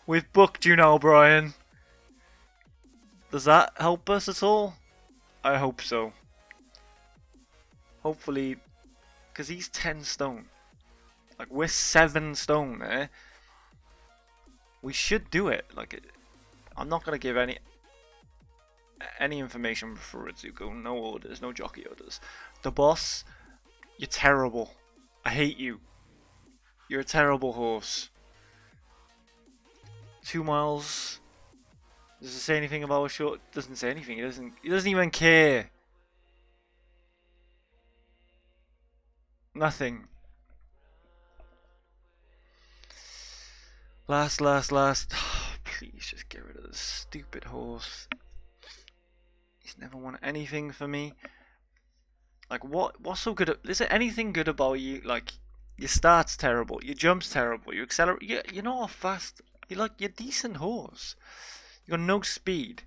Speaker 1: We've booked you now, Brian. Does that help us at all? I hope so. Hopefully, because he's 10 stone. Like, we're 7 stone there. We should do it. Like, I'm not gonna give any information for Ritsuko. No orders, no jockey orders. The boss, you're terrible. I hate you. You're a terrible horse. 2 miles. Does it say anything about a short? Doesn't say anything. He doesn't even care. Nothing. Last. Please just get rid of this stupid horse. He's never won anything for me. Like, what's so good? Is there anything good about you? Like, your start's terrible. Your jump's terrible. You accelerate. You're not fast. You're a decent horse. You got no speed.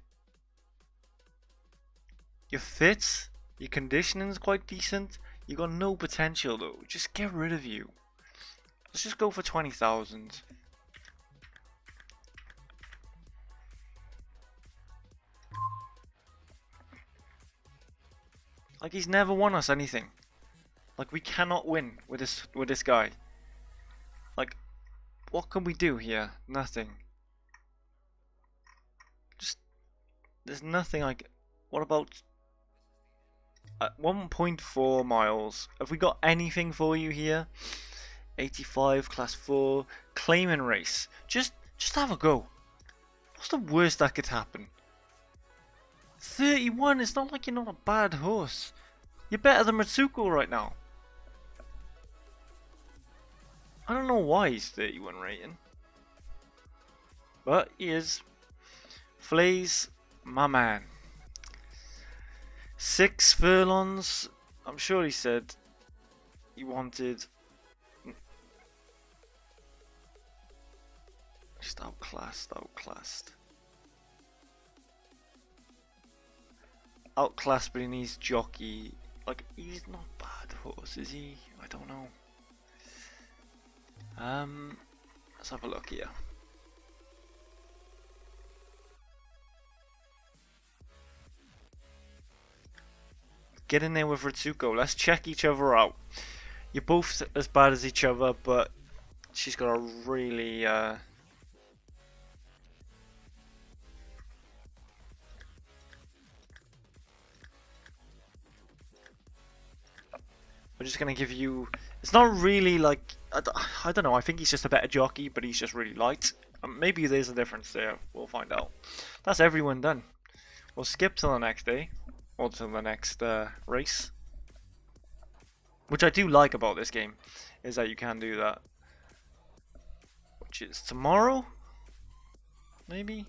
Speaker 1: You're fit. Your conditioning's quite decent. You got no potential though. Just get rid of you. Let's just go for 20,000. Like, he's never won us anything. Like, we cannot win with this guy. Like, what can we do here? Nothing. Just, there's nothing like. What about 1.4 miles? Have we got anything for you here? 85 class 4 claiming race. Just have a go. What's the worst that could happen? 31. It's not like you're not a bad horse. You're better than Ritsuko right now. I don't know why he's 31 rating, but he is. Flays, my man. 6 furlongs. I'm sure he said he wanted Just outclassed, outclassed. Outclassed, but he needs jockey. Like, he's not bad horse, is he? I don't know. Let's have a look here. Get in there with Ritsuko. Let's check each other out. You're both as bad as each other, but she's got a really we're just gonna give you. It's not really like I don't know. I think he's just a better jockey, but he's just really light. Maybe there's a difference there. We'll find out. That's everyone done. We'll skip till the next day, or till the next race. Which I do like about this game, is that you can do that. Which is tomorrow? Maybe?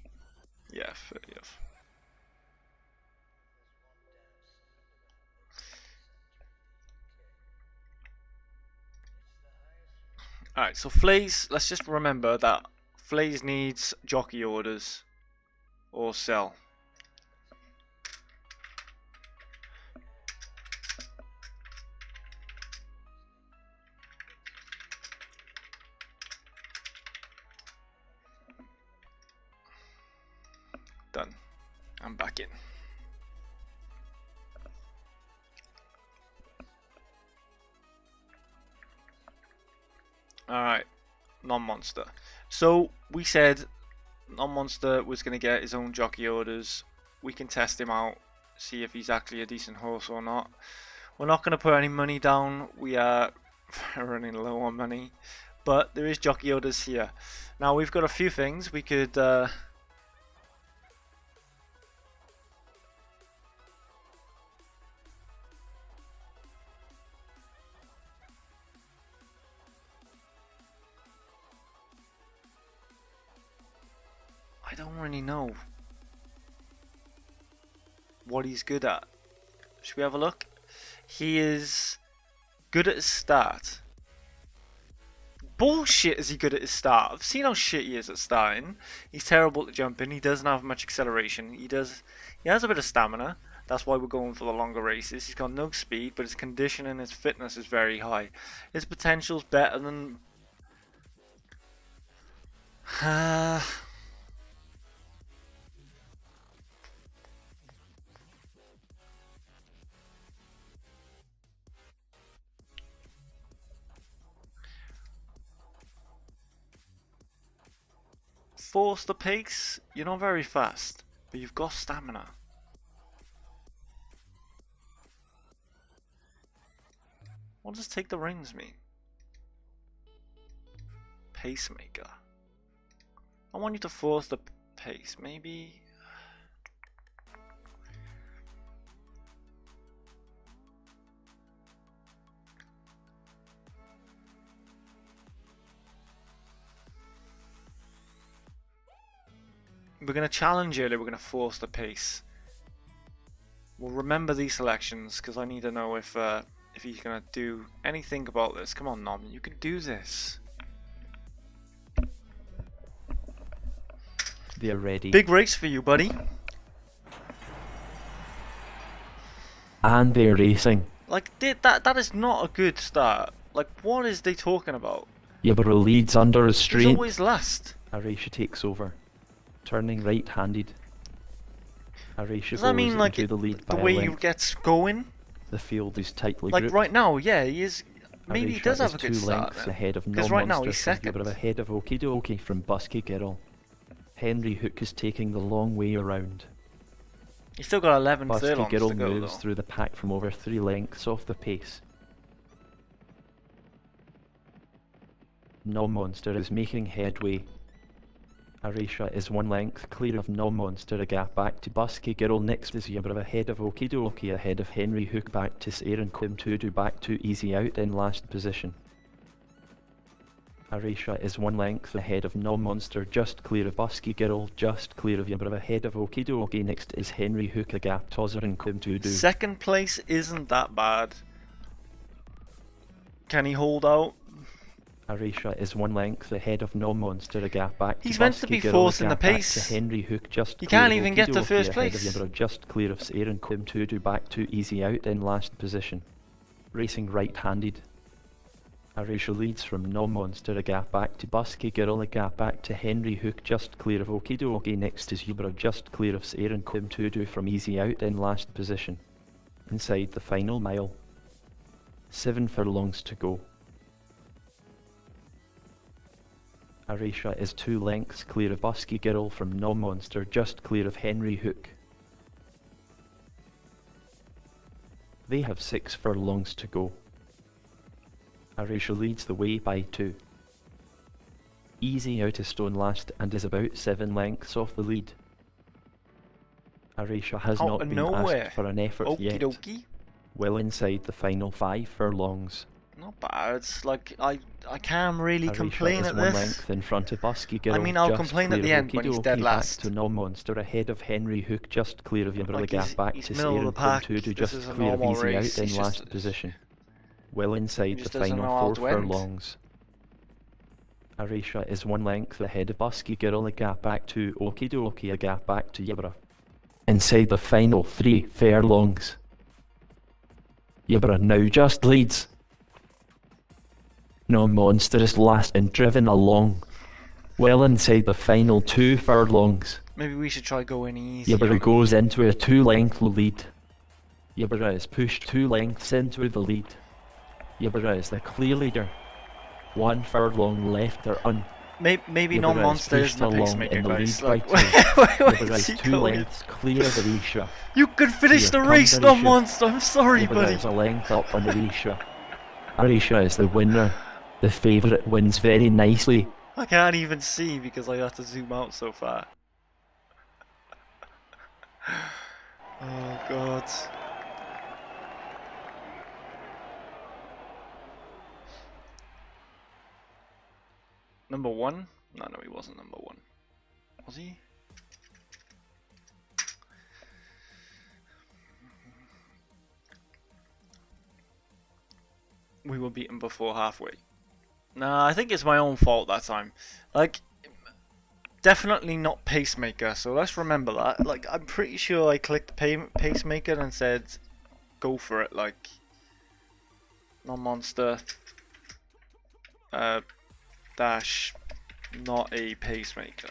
Speaker 1: Yeah, 30th. Alright, so Flays, let's just remember that Flays needs jockey orders or sell. Done. I'm back in. Alright, non-monster. So we said non-monster was going to get his own jockey orders. We can test him out, see if he's actually a decent horse or not. We're not going to put any money down. We are running low on money. But there is jockey orders here. Now we've got a few things. We could... I don't really know what he's good at. Should we have a look? He is good at his start. Bullshit is he good at his start. I've seen how shit he is at starting. He's terrible at jumping. He doesn't have much acceleration. He has a bit of stamina. That's why we're going for the longer races. He's got no speed, but his condition and his fitness is very high. His potential's better than... Force the pace. You're not very fast, but you've got stamina. What does take the reins mean? Pacemaker. I want you to force the pace. Maybe. We're going to challenge early, we're going to force the pace. We'll remember these selections because I need to know if he's going to do anything about this. Come on, Nom, you can do this.
Speaker 2: They're ready.
Speaker 1: Big race for you, buddy.
Speaker 2: And they're racing.
Speaker 1: Like, that is not a good start. Like, what is they talking about?
Speaker 2: Yaburo leads under
Speaker 1: He's
Speaker 2: restraint.
Speaker 1: always last.
Speaker 2: Arisha takes over. Turning right-handed. Arisha
Speaker 1: Does that mean,
Speaker 2: goes
Speaker 1: like,
Speaker 2: into the lead
Speaker 1: the
Speaker 2: by a
Speaker 1: way he
Speaker 2: length.
Speaker 1: gets going?
Speaker 2: The field is tightly
Speaker 1: Like,
Speaker 2: grouped.
Speaker 1: right now, yeah, he is... Maybe he
Speaker 2: Arisha
Speaker 1: does have
Speaker 2: is
Speaker 1: a good
Speaker 2: 2
Speaker 1: start
Speaker 2: lengths
Speaker 1: now.
Speaker 2: ahead of
Speaker 1: Because
Speaker 2: No
Speaker 1: right now
Speaker 2: Monster
Speaker 1: he's
Speaker 2: from
Speaker 1: second.
Speaker 2: Yaburo ahead of Okidoki from Busky Girl. Henry Hook is taking the long way around.
Speaker 1: He's still got 11
Speaker 2: Busky
Speaker 1: furlongs
Speaker 2: Girl
Speaker 1: to go,
Speaker 2: moves
Speaker 1: though.
Speaker 2: through the pack from over 3 lengths off the pace. No Monster is making headway. Arisha is 1 length clear of No Monster, a gap back to Busky Girl. Next is Yaburo ahead of Okidoki, ahead of Henry Hook, back to Aaron Quimtudu, back to Easy Out in last position. Arisha is 1 length ahead of No Monster, just clear of Busky Girl, just clear of Yaburo ahead of Okidoki. Next is Henry Hook, a gap Tozzer and Quimtudu.
Speaker 1: Second place isn't that bad. Can he hold out?
Speaker 2: Arisha is 1 length ahead of No Monster, a gap back to
Speaker 1: He's meant to
Speaker 2: Busky
Speaker 1: be
Speaker 2: Girl, a
Speaker 1: fourth in the
Speaker 2: gap back
Speaker 1: pace.
Speaker 2: to Henry Hook, just
Speaker 1: He
Speaker 2: clear
Speaker 1: can't
Speaker 2: of
Speaker 1: even get to
Speaker 2: Okidoki,
Speaker 1: first
Speaker 2: ahead
Speaker 1: place.
Speaker 2: of Yabra, just clear of Aaron Quim Tudu, back to Easy Out in last position. Racing right-handed. Arisha leads from No Monster, a gap back to Busky Girl, a gap back to Henry Hook, just clear of Okidoki. Next is Yabra, just clear of Aaron Quim Tudu from Easy Out in last position. Inside the final mile. 7 furlongs to go. Arisha is 2 lengths clear of Busky Girl from No Monster, just clear of Henry Hook. They have 6 furlongs to go. Arisha leads the way by 2. Easy Out is stone last and is about 7 lengths off the lead. Arisha has
Speaker 1: Out
Speaker 2: not
Speaker 1: of
Speaker 2: been
Speaker 1: nowhere.
Speaker 2: asked for an effort
Speaker 1: Okie
Speaker 2: yet.
Speaker 1: dokie.
Speaker 2: Well inside the final 5 furlongs.
Speaker 1: Not bad. It's like I can't really
Speaker 2: Arisha
Speaker 1: complain
Speaker 2: is
Speaker 1: at
Speaker 2: 1
Speaker 1: this.
Speaker 2: length in front of Busky Girl.
Speaker 1: mean, I'll
Speaker 2: just
Speaker 1: complain at
Speaker 2: clear
Speaker 1: the
Speaker 2: of
Speaker 1: end when he's dead
Speaker 2: Okidoki,
Speaker 1: last.
Speaker 2: back to No Monster ahead of Henry Hook, just clear of Yabra,
Speaker 1: Like,
Speaker 2: gap back
Speaker 1: he's
Speaker 2: to
Speaker 1: middle of the
Speaker 2: Aaron
Speaker 1: pack.
Speaker 2: Quim Tudu,
Speaker 1: This
Speaker 2: just
Speaker 1: is a
Speaker 2: clear of
Speaker 1: normal
Speaker 2: Easy
Speaker 1: race.
Speaker 2: Out in
Speaker 1: He's
Speaker 2: last
Speaker 1: just-
Speaker 2: position. Well inside the
Speaker 1: just doesn't
Speaker 2: final
Speaker 1: know how
Speaker 2: 4
Speaker 1: to end.
Speaker 2: furlongs. Arisha is 1 length ahead of Busky Girl, a gap back to Okidoki, a gap back to Yabra. Inside the final 3 furlongs. Yabra now just leads. No Monster is last and driven along. Well inside the final 2 furlongs.
Speaker 1: Maybe we should try going easy. on
Speaker 2: Yabra
Speaker 1: him.
Speaker 2: goes into a 2-length lead. Yabra is pushed 2 lengths into the lead. Yabra is the clear leader. 1 furlong left or un.
Speaker 1: Maybe
Speaker 2: Yabra
Speaker 1: no
Speaker 2: is
Speaker 1: monster
Speaker 2: pushed
Speaker 1: isn't a
Speaker 2: along
Speaker 1: pacemaker,
Speaker 2: in the
Speaker 1: guys.
Speaker 2: lead
Speaker 1: Like,
Speaker 2: by 2.
Speaker 1: where
Speaker 2: Yabra
Speaker 1: is
Speaker 2: is
Speaker 1: he
Speaker 2: 2
Speaker 1: going?
Speaker 2: lengths clear of Arisha.
Speaker 1: You could finish
Speaker 2: Here
Speaker 1: the
Speaker 2: comes
Speaker 1: race, no
Speaker 2: Arisha.
Speaker 1: monster. I'm sorry,
Speaker 2: Yabra
Speaker 1: buddy.
Speaker 2: is a length up on Arisha. Arisha is the winner. The favourite wins very nicely.
Speaker 1: I can't even see because I have to zoom out so far. Oh god. Number 1? No, he wasn't number 1. Was he? We were beaten before halfway. Nah, I think it's my own fault that time. Like, definitely not pacemaker, so let's remember that. Like, I'm pretty sure I clicked pacemaker and said, go for it, like, non-monster, dash, not a pacemaker.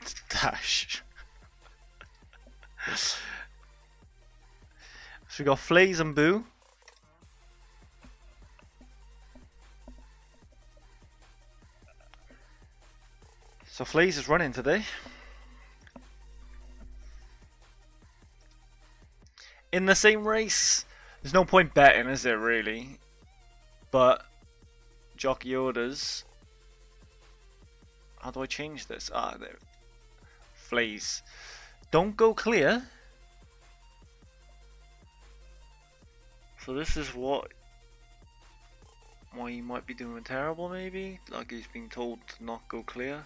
Speaker 1: It's dash. So we got Flays and Boo. So Flays is running today. In the same race. There's no point betting, is there really? But jockey orders. How do I change this? Ah, there. Flays. Don't go clear. So this is why he might be doing terrible, maybe? Like he's being told to not go clear.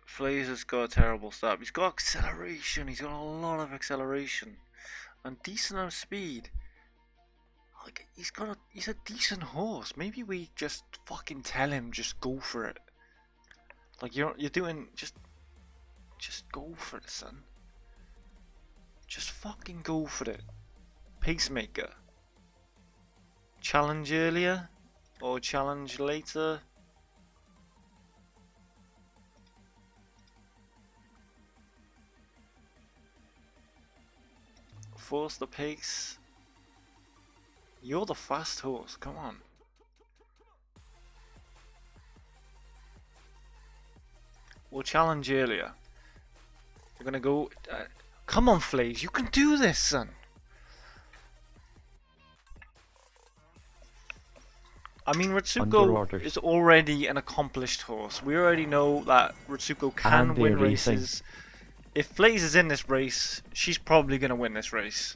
Speaker 1: Flays has got a terrible start. He's got acceleration. He's got a lot of acceleration and decent amount of speed. Like he's a decent horse. Maybe we just fucking tell him just go for it. Like you're doing just go for it, son. Just fucking go for it. Pacemaker. Challenge earlier or challenge later. Force the pace. You're the fast horse, come on. We'll challenge earlier. You're gonna go. Come on, Flays, you can do this, son. I mean,
Speaker 2: Under
Speaker 1: Ritsuko
Speaker 2: orders.
Speaker 1: is already an accomplished horse. We already know that Ritsuko can
Speaker 2: And
Speaker 1: win
Speaker 2: they're racing.
Speaker 1: races. If Flays is in this race, she's probably gonna win this race.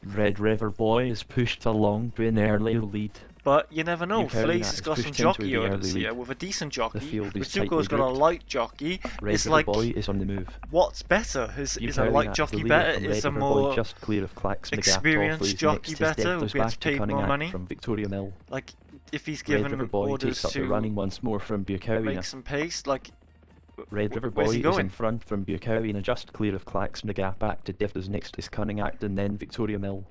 Speaker 2: Red River Boy is pushed along to an early lead.
Speaker 1: But you never know.
Speaker 2: Buchanan
Speaker 1: Flays has
Speaker 2: is
Speaker 1: got some
Speaker 2: pushed into
Speaker 1: jockey
Speaker 2: the
Speaker 1: orders
Speaker 2: early
Speaker 1: here
Speaker 2: lead.
Speaker 1: with a decent
Speaker 2: The
Speaker 1: jockey.
Speaker 2: field is
Speaker 1: Ritsuko's
Speaker 2: tightly
Speaker 1: got a
Speaker 2: grouped.
Speaker 1: light jockey.
Speaker 2: Red
Speaker 1: It's
Speaker 2: River
Speaker 1: like,
Speaker 2: Boy is on the move.
Speaker 1: what's better? Is a
Speaker 2: Buchanan
Speaker 1: light
Speaker 2: is the
Speaker 1: jockey
Speaker 2: leader
Speaker 1: better?
Speaker 2: from
Speaker 1: Is
Speaker 2: Red
Speaker 1: a
Speaker 2: River Boy,
Speaker 1: more
Speaker 2: just clear of Clacks McGaff.
Speaker 1: experienced
Speaker 2: Toffley's
Speaker 1: jockey
Speaker 2: next is
Speaker 1: better, who
Speaker 2: Devers
Speaker 1: gets
Speaker 2: back to
Speaker 1: paid
Speaker 2: Cunningham
Speaker 1: more money?
Speaker 2: from Victoria Mill.
Speaker 1: Like, if he's
Speaker 2: Red
Speaker 1: given
Speaker 2: River Boy
Speaker 1: orders
Speaker 2: takes up the
Speaker 1: to
Speaker 2: running once more from Buchanan.
Speaker 1: make some pace, like,
Speaker 2: Red River
Speaker 1: where's
Speaker 2: Boy
Speaker 1: he
Speaker 2: is in
Speaker 1: going?
Speaker 2: front from Buchanan, just clear of Clacks McGaff. Back to Devers, next is Cunningham and then Victoria Mill.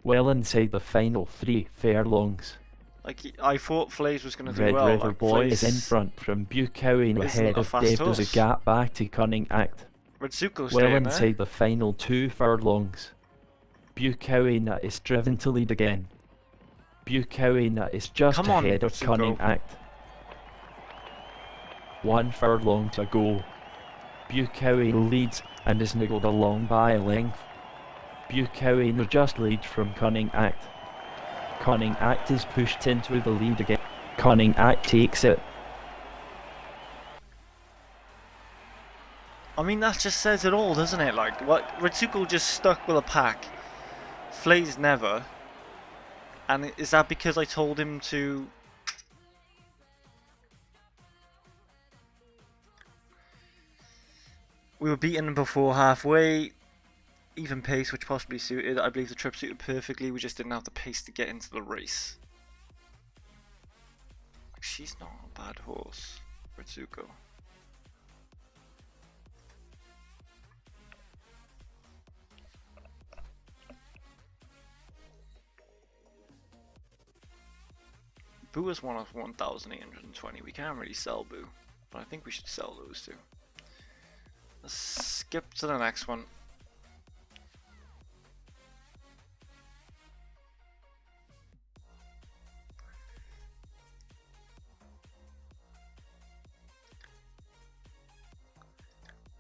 Speaker 2: Well inside the final 3 furlongs.
Speaker 1: Like, I thought Flays was going to do
Speaker 2: Red
Speaker 1: well.
Speaker 2: River
Speaker 1: like,
Speaker 2: Boy is in
Speaker 1: Flays
Speaker 2: front from Buchanan
Speaker 1: isn't
Speaker 2: ahead
Speaker 1: a
Speaker 2: of
Speaker 1: fast
Speaker 2: Devers. A
Speaker 1: horse.
Speaker 2: gap back to Cunningham.
Speaker 1: Ritsuko's
Speaker 2: Well
Speaker 1: staying there.
Speaker 2: inside the final 2 furlongs. Buchanan is driven to lead again. Buchanan is just
Speaker 1: Come on,
Speaker 2: ahead of
Speaker 1: Ritsuko.
Speaker 2: Cunningham. 1 furlong to go. Buchanan leads and is niggled along by a length. Buchanan just leads from Cunningham. Cunningham is pushed into the lead again. Cunningham takes it.
Speaker 1: I mean, that just says it all, doesn't it? Like, what Ritsuko just stuck with a pack. Flays never. And is that because I told him to... We were beating him before halfway. Even pace, which possibly suited. I believe the trip suited perfectly. We just didn't have the pace to get into the race. She's not a bad horse, Ritsuko. Boo is one of 1,820. We can't really sell Boo, but I think we should sell those two. Let's skip to the next one.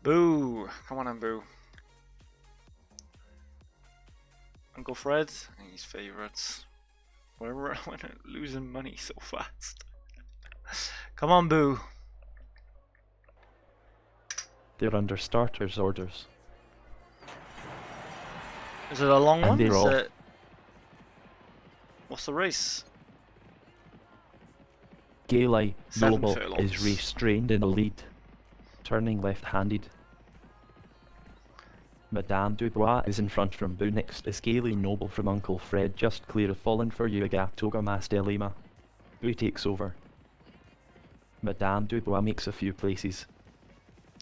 Speaker 1: Boo! Come on, Boo. Uncle Fred and his favourites. Whatever, I went losing money so fast. Come on, Boo.
Speaker 2: They're under starters orders.
Speaker 1: Is it a long
Speaker 2: And
Speaker 1: one?
Speaker 2: they're
Speaker 1: Is
Speaker 2: off.
Speaker 1: it... What's the race?
Speaker 2: Gailey
Speaker 1: 7
Speaker 2: Noble
Speaker 1: furlongs.
Speaker 2: is restrained in the lead, turning left-handed. Madame Dubois is in front from Boo. Next is Gailey Noble from Uncle Fred, just clear of falling for Uga Toga Mas de Lima. Boo takes over. Madame Dubois makes a few places.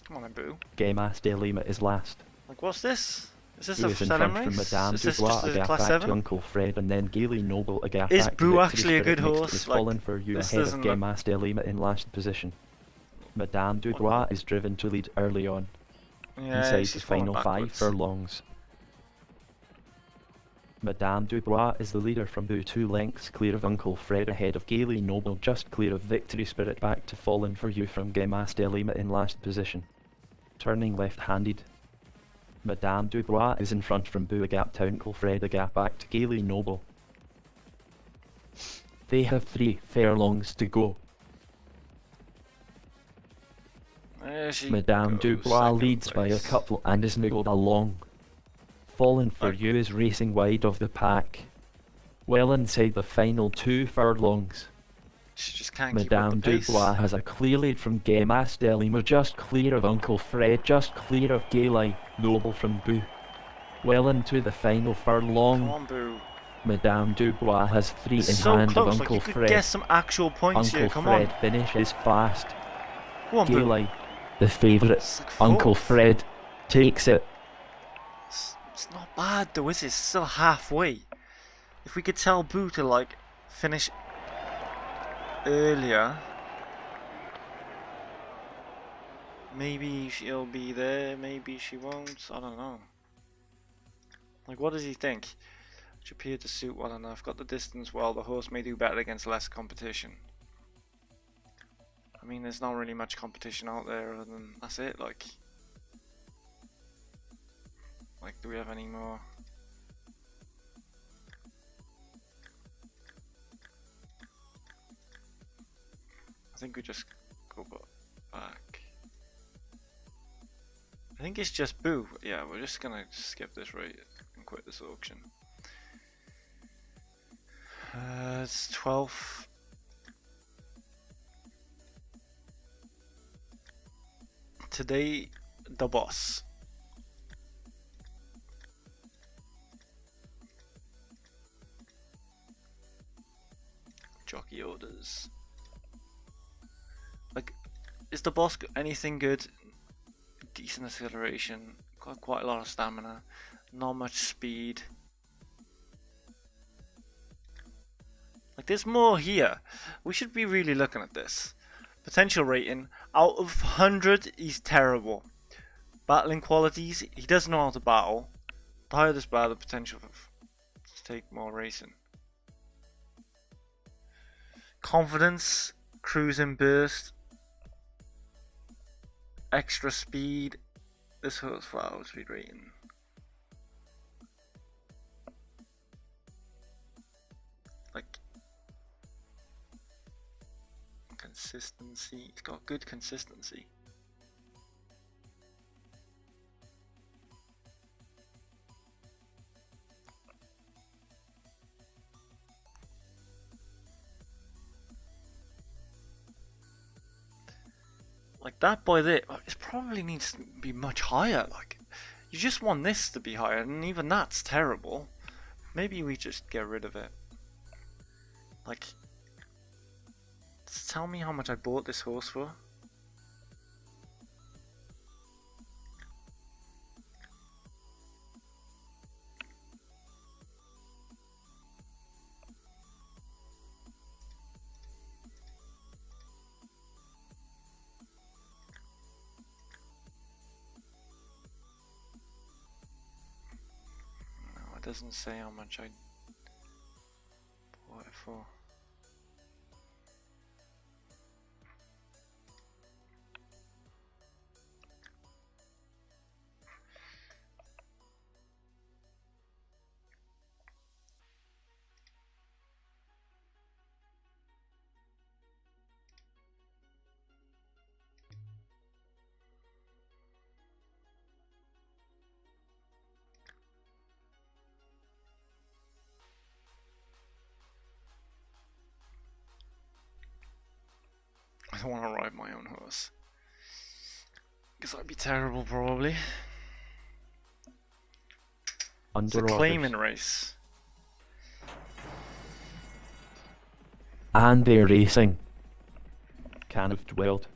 Speaker 1: Come on, Boo.
Speaker 2: Gemas de Lima is last.
Speaker 1: Like, what's this? Is this
Speaker 2: Boo
Speaker 1: a
Speaker 2: is in
Speaker 1: seven
Speaker 2: front from
Speaker 1: race?
Speaker 2: Madame
Speaker 1: Is this
Speaker 2: Dubois,
Speaker 1: just
Speaker 2: a
Speaker 1: a
Speaker 2: gap
Speaker 1: class
Speaker 2: back
Speaker 1: 7?
Speaker 2: to Uncle Fred, and then Gailey Noble, a gap
Speaker 1: Is
Speaker 2: back to
Speaker 1: Boo
Speaker 2: Victory
Speaker 1: actually a
Speaker 2: Spirit.
Speaker 1: good
Speaker 2: Next
Speaker 1: horse?
Speaker 2: is
Speaker 1: Like,
Speaker 2: falling for you
Speaker 1: this
Speaker 2: ahead of
Speaker 1: doesn't look-
Speaker 2: Gemas de Lima in last position. Madame Dubois is driven to lead early on,
Speaker 1: Yeah,
Speaker 2: inside the
Speaker 1: she's falling
Speaker 2: final 5
Speaker 1: backwards.
Speaker 2: furlongs. Madame Dubois is the leader from Boo, 2 lengths clear of Uncle Fred, ahead of Gailey Noble, just clear of Victory Spirit, back to Fallen for You from Gemas de Lima in last position. Turning left-handed. Madame Dubois is in front from Boo, a gap to Uncle Fred, a gap back to Gailey Noble. They have 3 furlongs to go.
Speaker 1: There she
Speaker 2: Madame
Speaker 1: goes,
Speaker 2: Dubois
Speaker 1: second
Speaker 2: leads by a
Speaker 1: place.
Speaker 2: couple and is niggled along. Fallen for
Speaker 1: Right.
Speaker 2: You is racing wide of the pack. Well inside the final 2 furlongs.
Speaker 1: She just can't
Speaker 2: Madame
Speaker 1: keep up the pace.
Speaker 2: Dubois has a clear lead from Gemas de Lima, just clear of Uncle Fred, just clear of Gailey Noble from Boo. Well into the final furlong.
Speaker 1: Come on, Boo.
Speaker 2: Madame Dubois has 3 in
Speaker 1: It's so
Speaker 2: hand
Speaker 1: close.
Speaker 2: of
Speaker 1: Like,
Speaker 2: Uncle
Speaker 1: you could
Speaker 2: Fred.
Speaker 1: get some actual points
Speaker 2: Uncle
Speaker 1: here. Come
Speaker 2: Fred
Speaker 1: on.
Speaker 2: finishes fast.
Speaker 1: Go on, Boo.
Speaker 2: Gailey, the favourite,
Speaker 1: It's like
Speaker 2: Uncle
Speaker 1: fourth.
Speaker 2: Fred takes it.
Speaker 1: It's not bad though, is it? It's still halfway. If we could tell Boo to like finish earlier, maybe she'll be there, maybe she won't. I don't know. Like, what does he think? Which appear to suit well enough. Got the distance well. The horse may do better against less competition. I mean, there's not really much competition out there other than that's it. Like, do we have any more? I think we just go back. I think it's just Boo. Yeah, we're just gonna skip this right and quit this auction. It's 12. Today, the boss. Jockey orders. Like, is the boss anything good? Decent acceleration, got quite a lot of stamina, not much speed. Like, there's more here. We should be really looking at this. Potential rating, out of 100, he's terrible. Battling qualities, he doesn't know how to battle. The higher this battle, the potential to take more racing. Confidence, cruising burst, extra speed. This hurts for our speed rating. Like, consistency. It's got good consistency. Like that boy there, it probably needs to be much higher. Like, you just want this to be higher, and even that's terrible. Maybe we just get rid of it. Like, tell me how much I bought this horse for. No, it doesn't say how much I bought it for. I don't want to ride my own horse, because I'd be terrible probably. It's a
Speaker 2: Under
Speaker 1: claiming
Speaker 2: orders.
Speaker 1: race.
Speaker 2: And they're racing. Can have dwelled.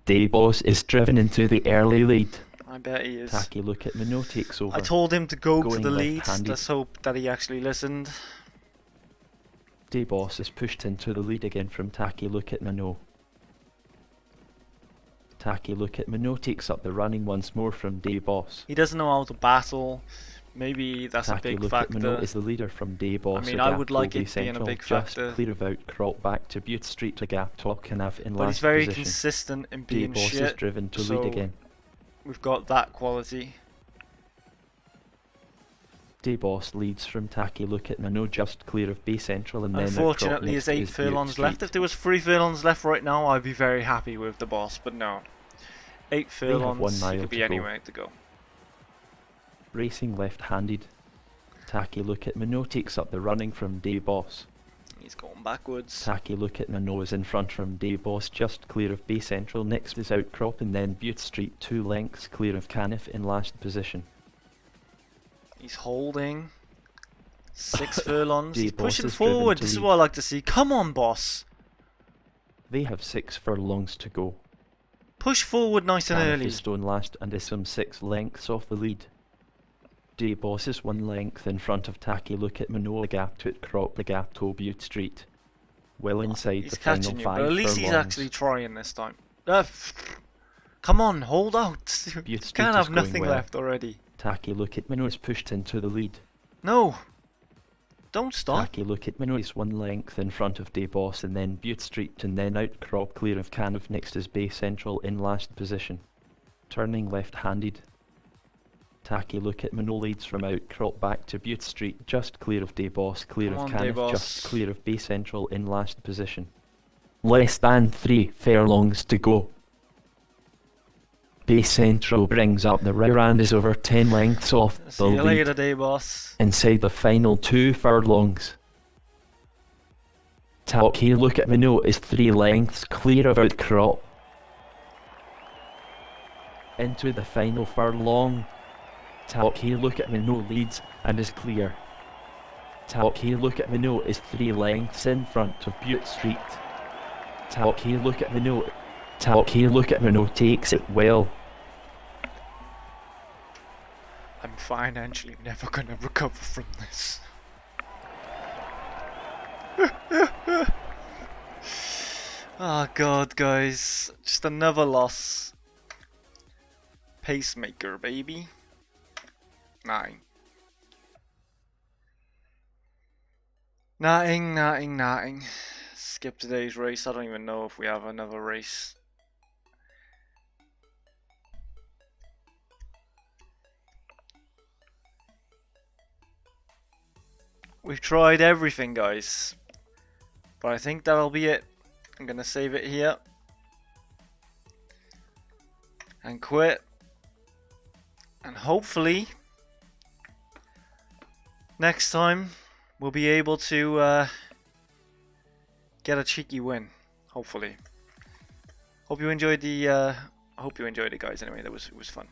Speaker 2: Dayboss is driven into the early lead.
Speaker 1: I bet he is.
Speaker 2: Taki look at Minot takes over.
Speaker 1: I told him to go to
Speaker 2: Going
Speaker 1: the lead.
Speaker 2: left-handed.
Speaker 1: Let's hope that he actually listened.
Speaker 2: Dayboss is pushed into the lead again from Taki look at Minot. Taki look at Minot takes up the running once more from Dayboss.
Speaker 1: He doesn't know how to battle. Maybe that's a
Speaker 2: Taki
Speaker 1: big
Speaker 2: look at Minot
Speaker 1: factor.
Speaker 2: is the leader from Dayboss.
Speaker 1: I mean, I would like it being a
Speaker 2: Central,
Speaker 1: big
Speaker 2: just
Speaker 1: factor.
Speaker 2: clear of out Crop back to Butte Street to gap top Canav in
Speaker 1: But he's
Speaker 2: last
Speaker 1: very
Speaker 2: position.
Speaker 1: consistent in being
Speaker 2: Dayboss is
Speaker 1: shit.
Speaker 2: driven to
Speaker 1: so
Speaker 2: lead again.
Speaker 1: We've got that quality.
Speaker 2: Dayboss leads from Taki look at Minot just clear of Bay Central and then out Crop
Speaker 1: Unfortunately,
Speaker 2: next
Speaker 1: there's 8
Speaker 2: is Butte
Speaker 1: furlongs left.
Speaker 2: Street.
Speaker 1: If there was 3 furlongs left right now, I'd be very happy with the boss. But no, 8
Speaker 2: have 1
Speaker 1: furlongs. It
Speaker 2: mile
Speaker 1: could be
Speaker 2: to go.
Speaker 1: anywhere to go.
Speaker 2: Racing left-handed. Taki look at Minot takes up the running from Dayboss.
Speaker 1: He's going backwards.
Speaker 2: Taki look at Minot is in front from Dayboss just clear of Bay Central. Next is Outcrop and then Butte Street 2 lengths clear of Caniff in last position.
Speaker 1: He's holding 6 furlongs. He's
Speaker 2: Dayboss
Speaker 1: pushing
Speaker 2: is driven
Speaker 1: forward.
Speaker 2: to
Speaker 1: This is
Speaker 2: lead.
Speaker 1: what I like to see. Come on, boss.
Speaker 2: They have 6 furlongs to go.
Speaker 1: Push forward nice and
Speaker 2: Caniff
Speaker 1: early.
Speaker 2: is stone last and is some 6 lengths off the lead. Dayboss is 1 length in front of Taki look at Minot. The gap to Outcrop, the gap to Butte Street. Well inside
Speaker 1: He's
Speaker 2: the final
Speaker 1: catching you,
Speaker 2: 5
Speaker 1: but at least he's
Speaker 2: furlongs.
Speaker 1: actually trying this time. Come on, hold out. You
Speaker 2: Butte Street
Speaker 1: can't
Speaker 2: is
Speaker 1: have
Speaker 2: going
Speaker 1: nothing
Speaker 2: well.
Speaker 1: left already.
Speaker 2: Taki look at Minot is pushed into the lead.
Speaker 1: No. Don't stop.
Speaker 2: Taki look at Minot is 1 length in front of Dayboss and then Butte Street and then Outcrop clear of Caniff. Next is Bay Central in last position. Turning left-handed. Taki look at Minot leads from Outcrop back to Butte Street just clear of Dayboss, clear
Speaker 1: Come
Speaker 2: of
Speaker 1: on,
Speaker 2: Caniff,
Speaker 1: Dayboss.
Speaker 2: just clear of Bay Central in last position. Less than 3 furlongs to go. Bay Central brings up the rear and is over 10 lengths off
Speaker 1: See
Speaker 2: the
Speaker 1: you
Speaker 2: lead
Speaker 1: later, day boss.
Speaker 2: inside the final 2 furlongs. Talkie Look at Minot is 3 lengths clear of Outcrop. Into the final furlong. Talkie Look at Minot leads and is clear. Talkie Look at Minot is 3 lengths in front of Butte Street. Talkie Look at Minot. Talkie Look at Minot takes it well.
Speaker 1: I'm financially never gonna recover from this. Oh god, guys. Just another loss. Pacemaker, baby. 9. Nothing. Skip today's race. I don't even know if we have another race. We've tried everything, guys. But I think that'll be it. I'm gonna save it here. And quit. And hopefully, next time, we'll be able to get a cheeky win. Hopefully. Hope you enjoyed the. Hope you enjoyed it, guys. Anyway, it was fun.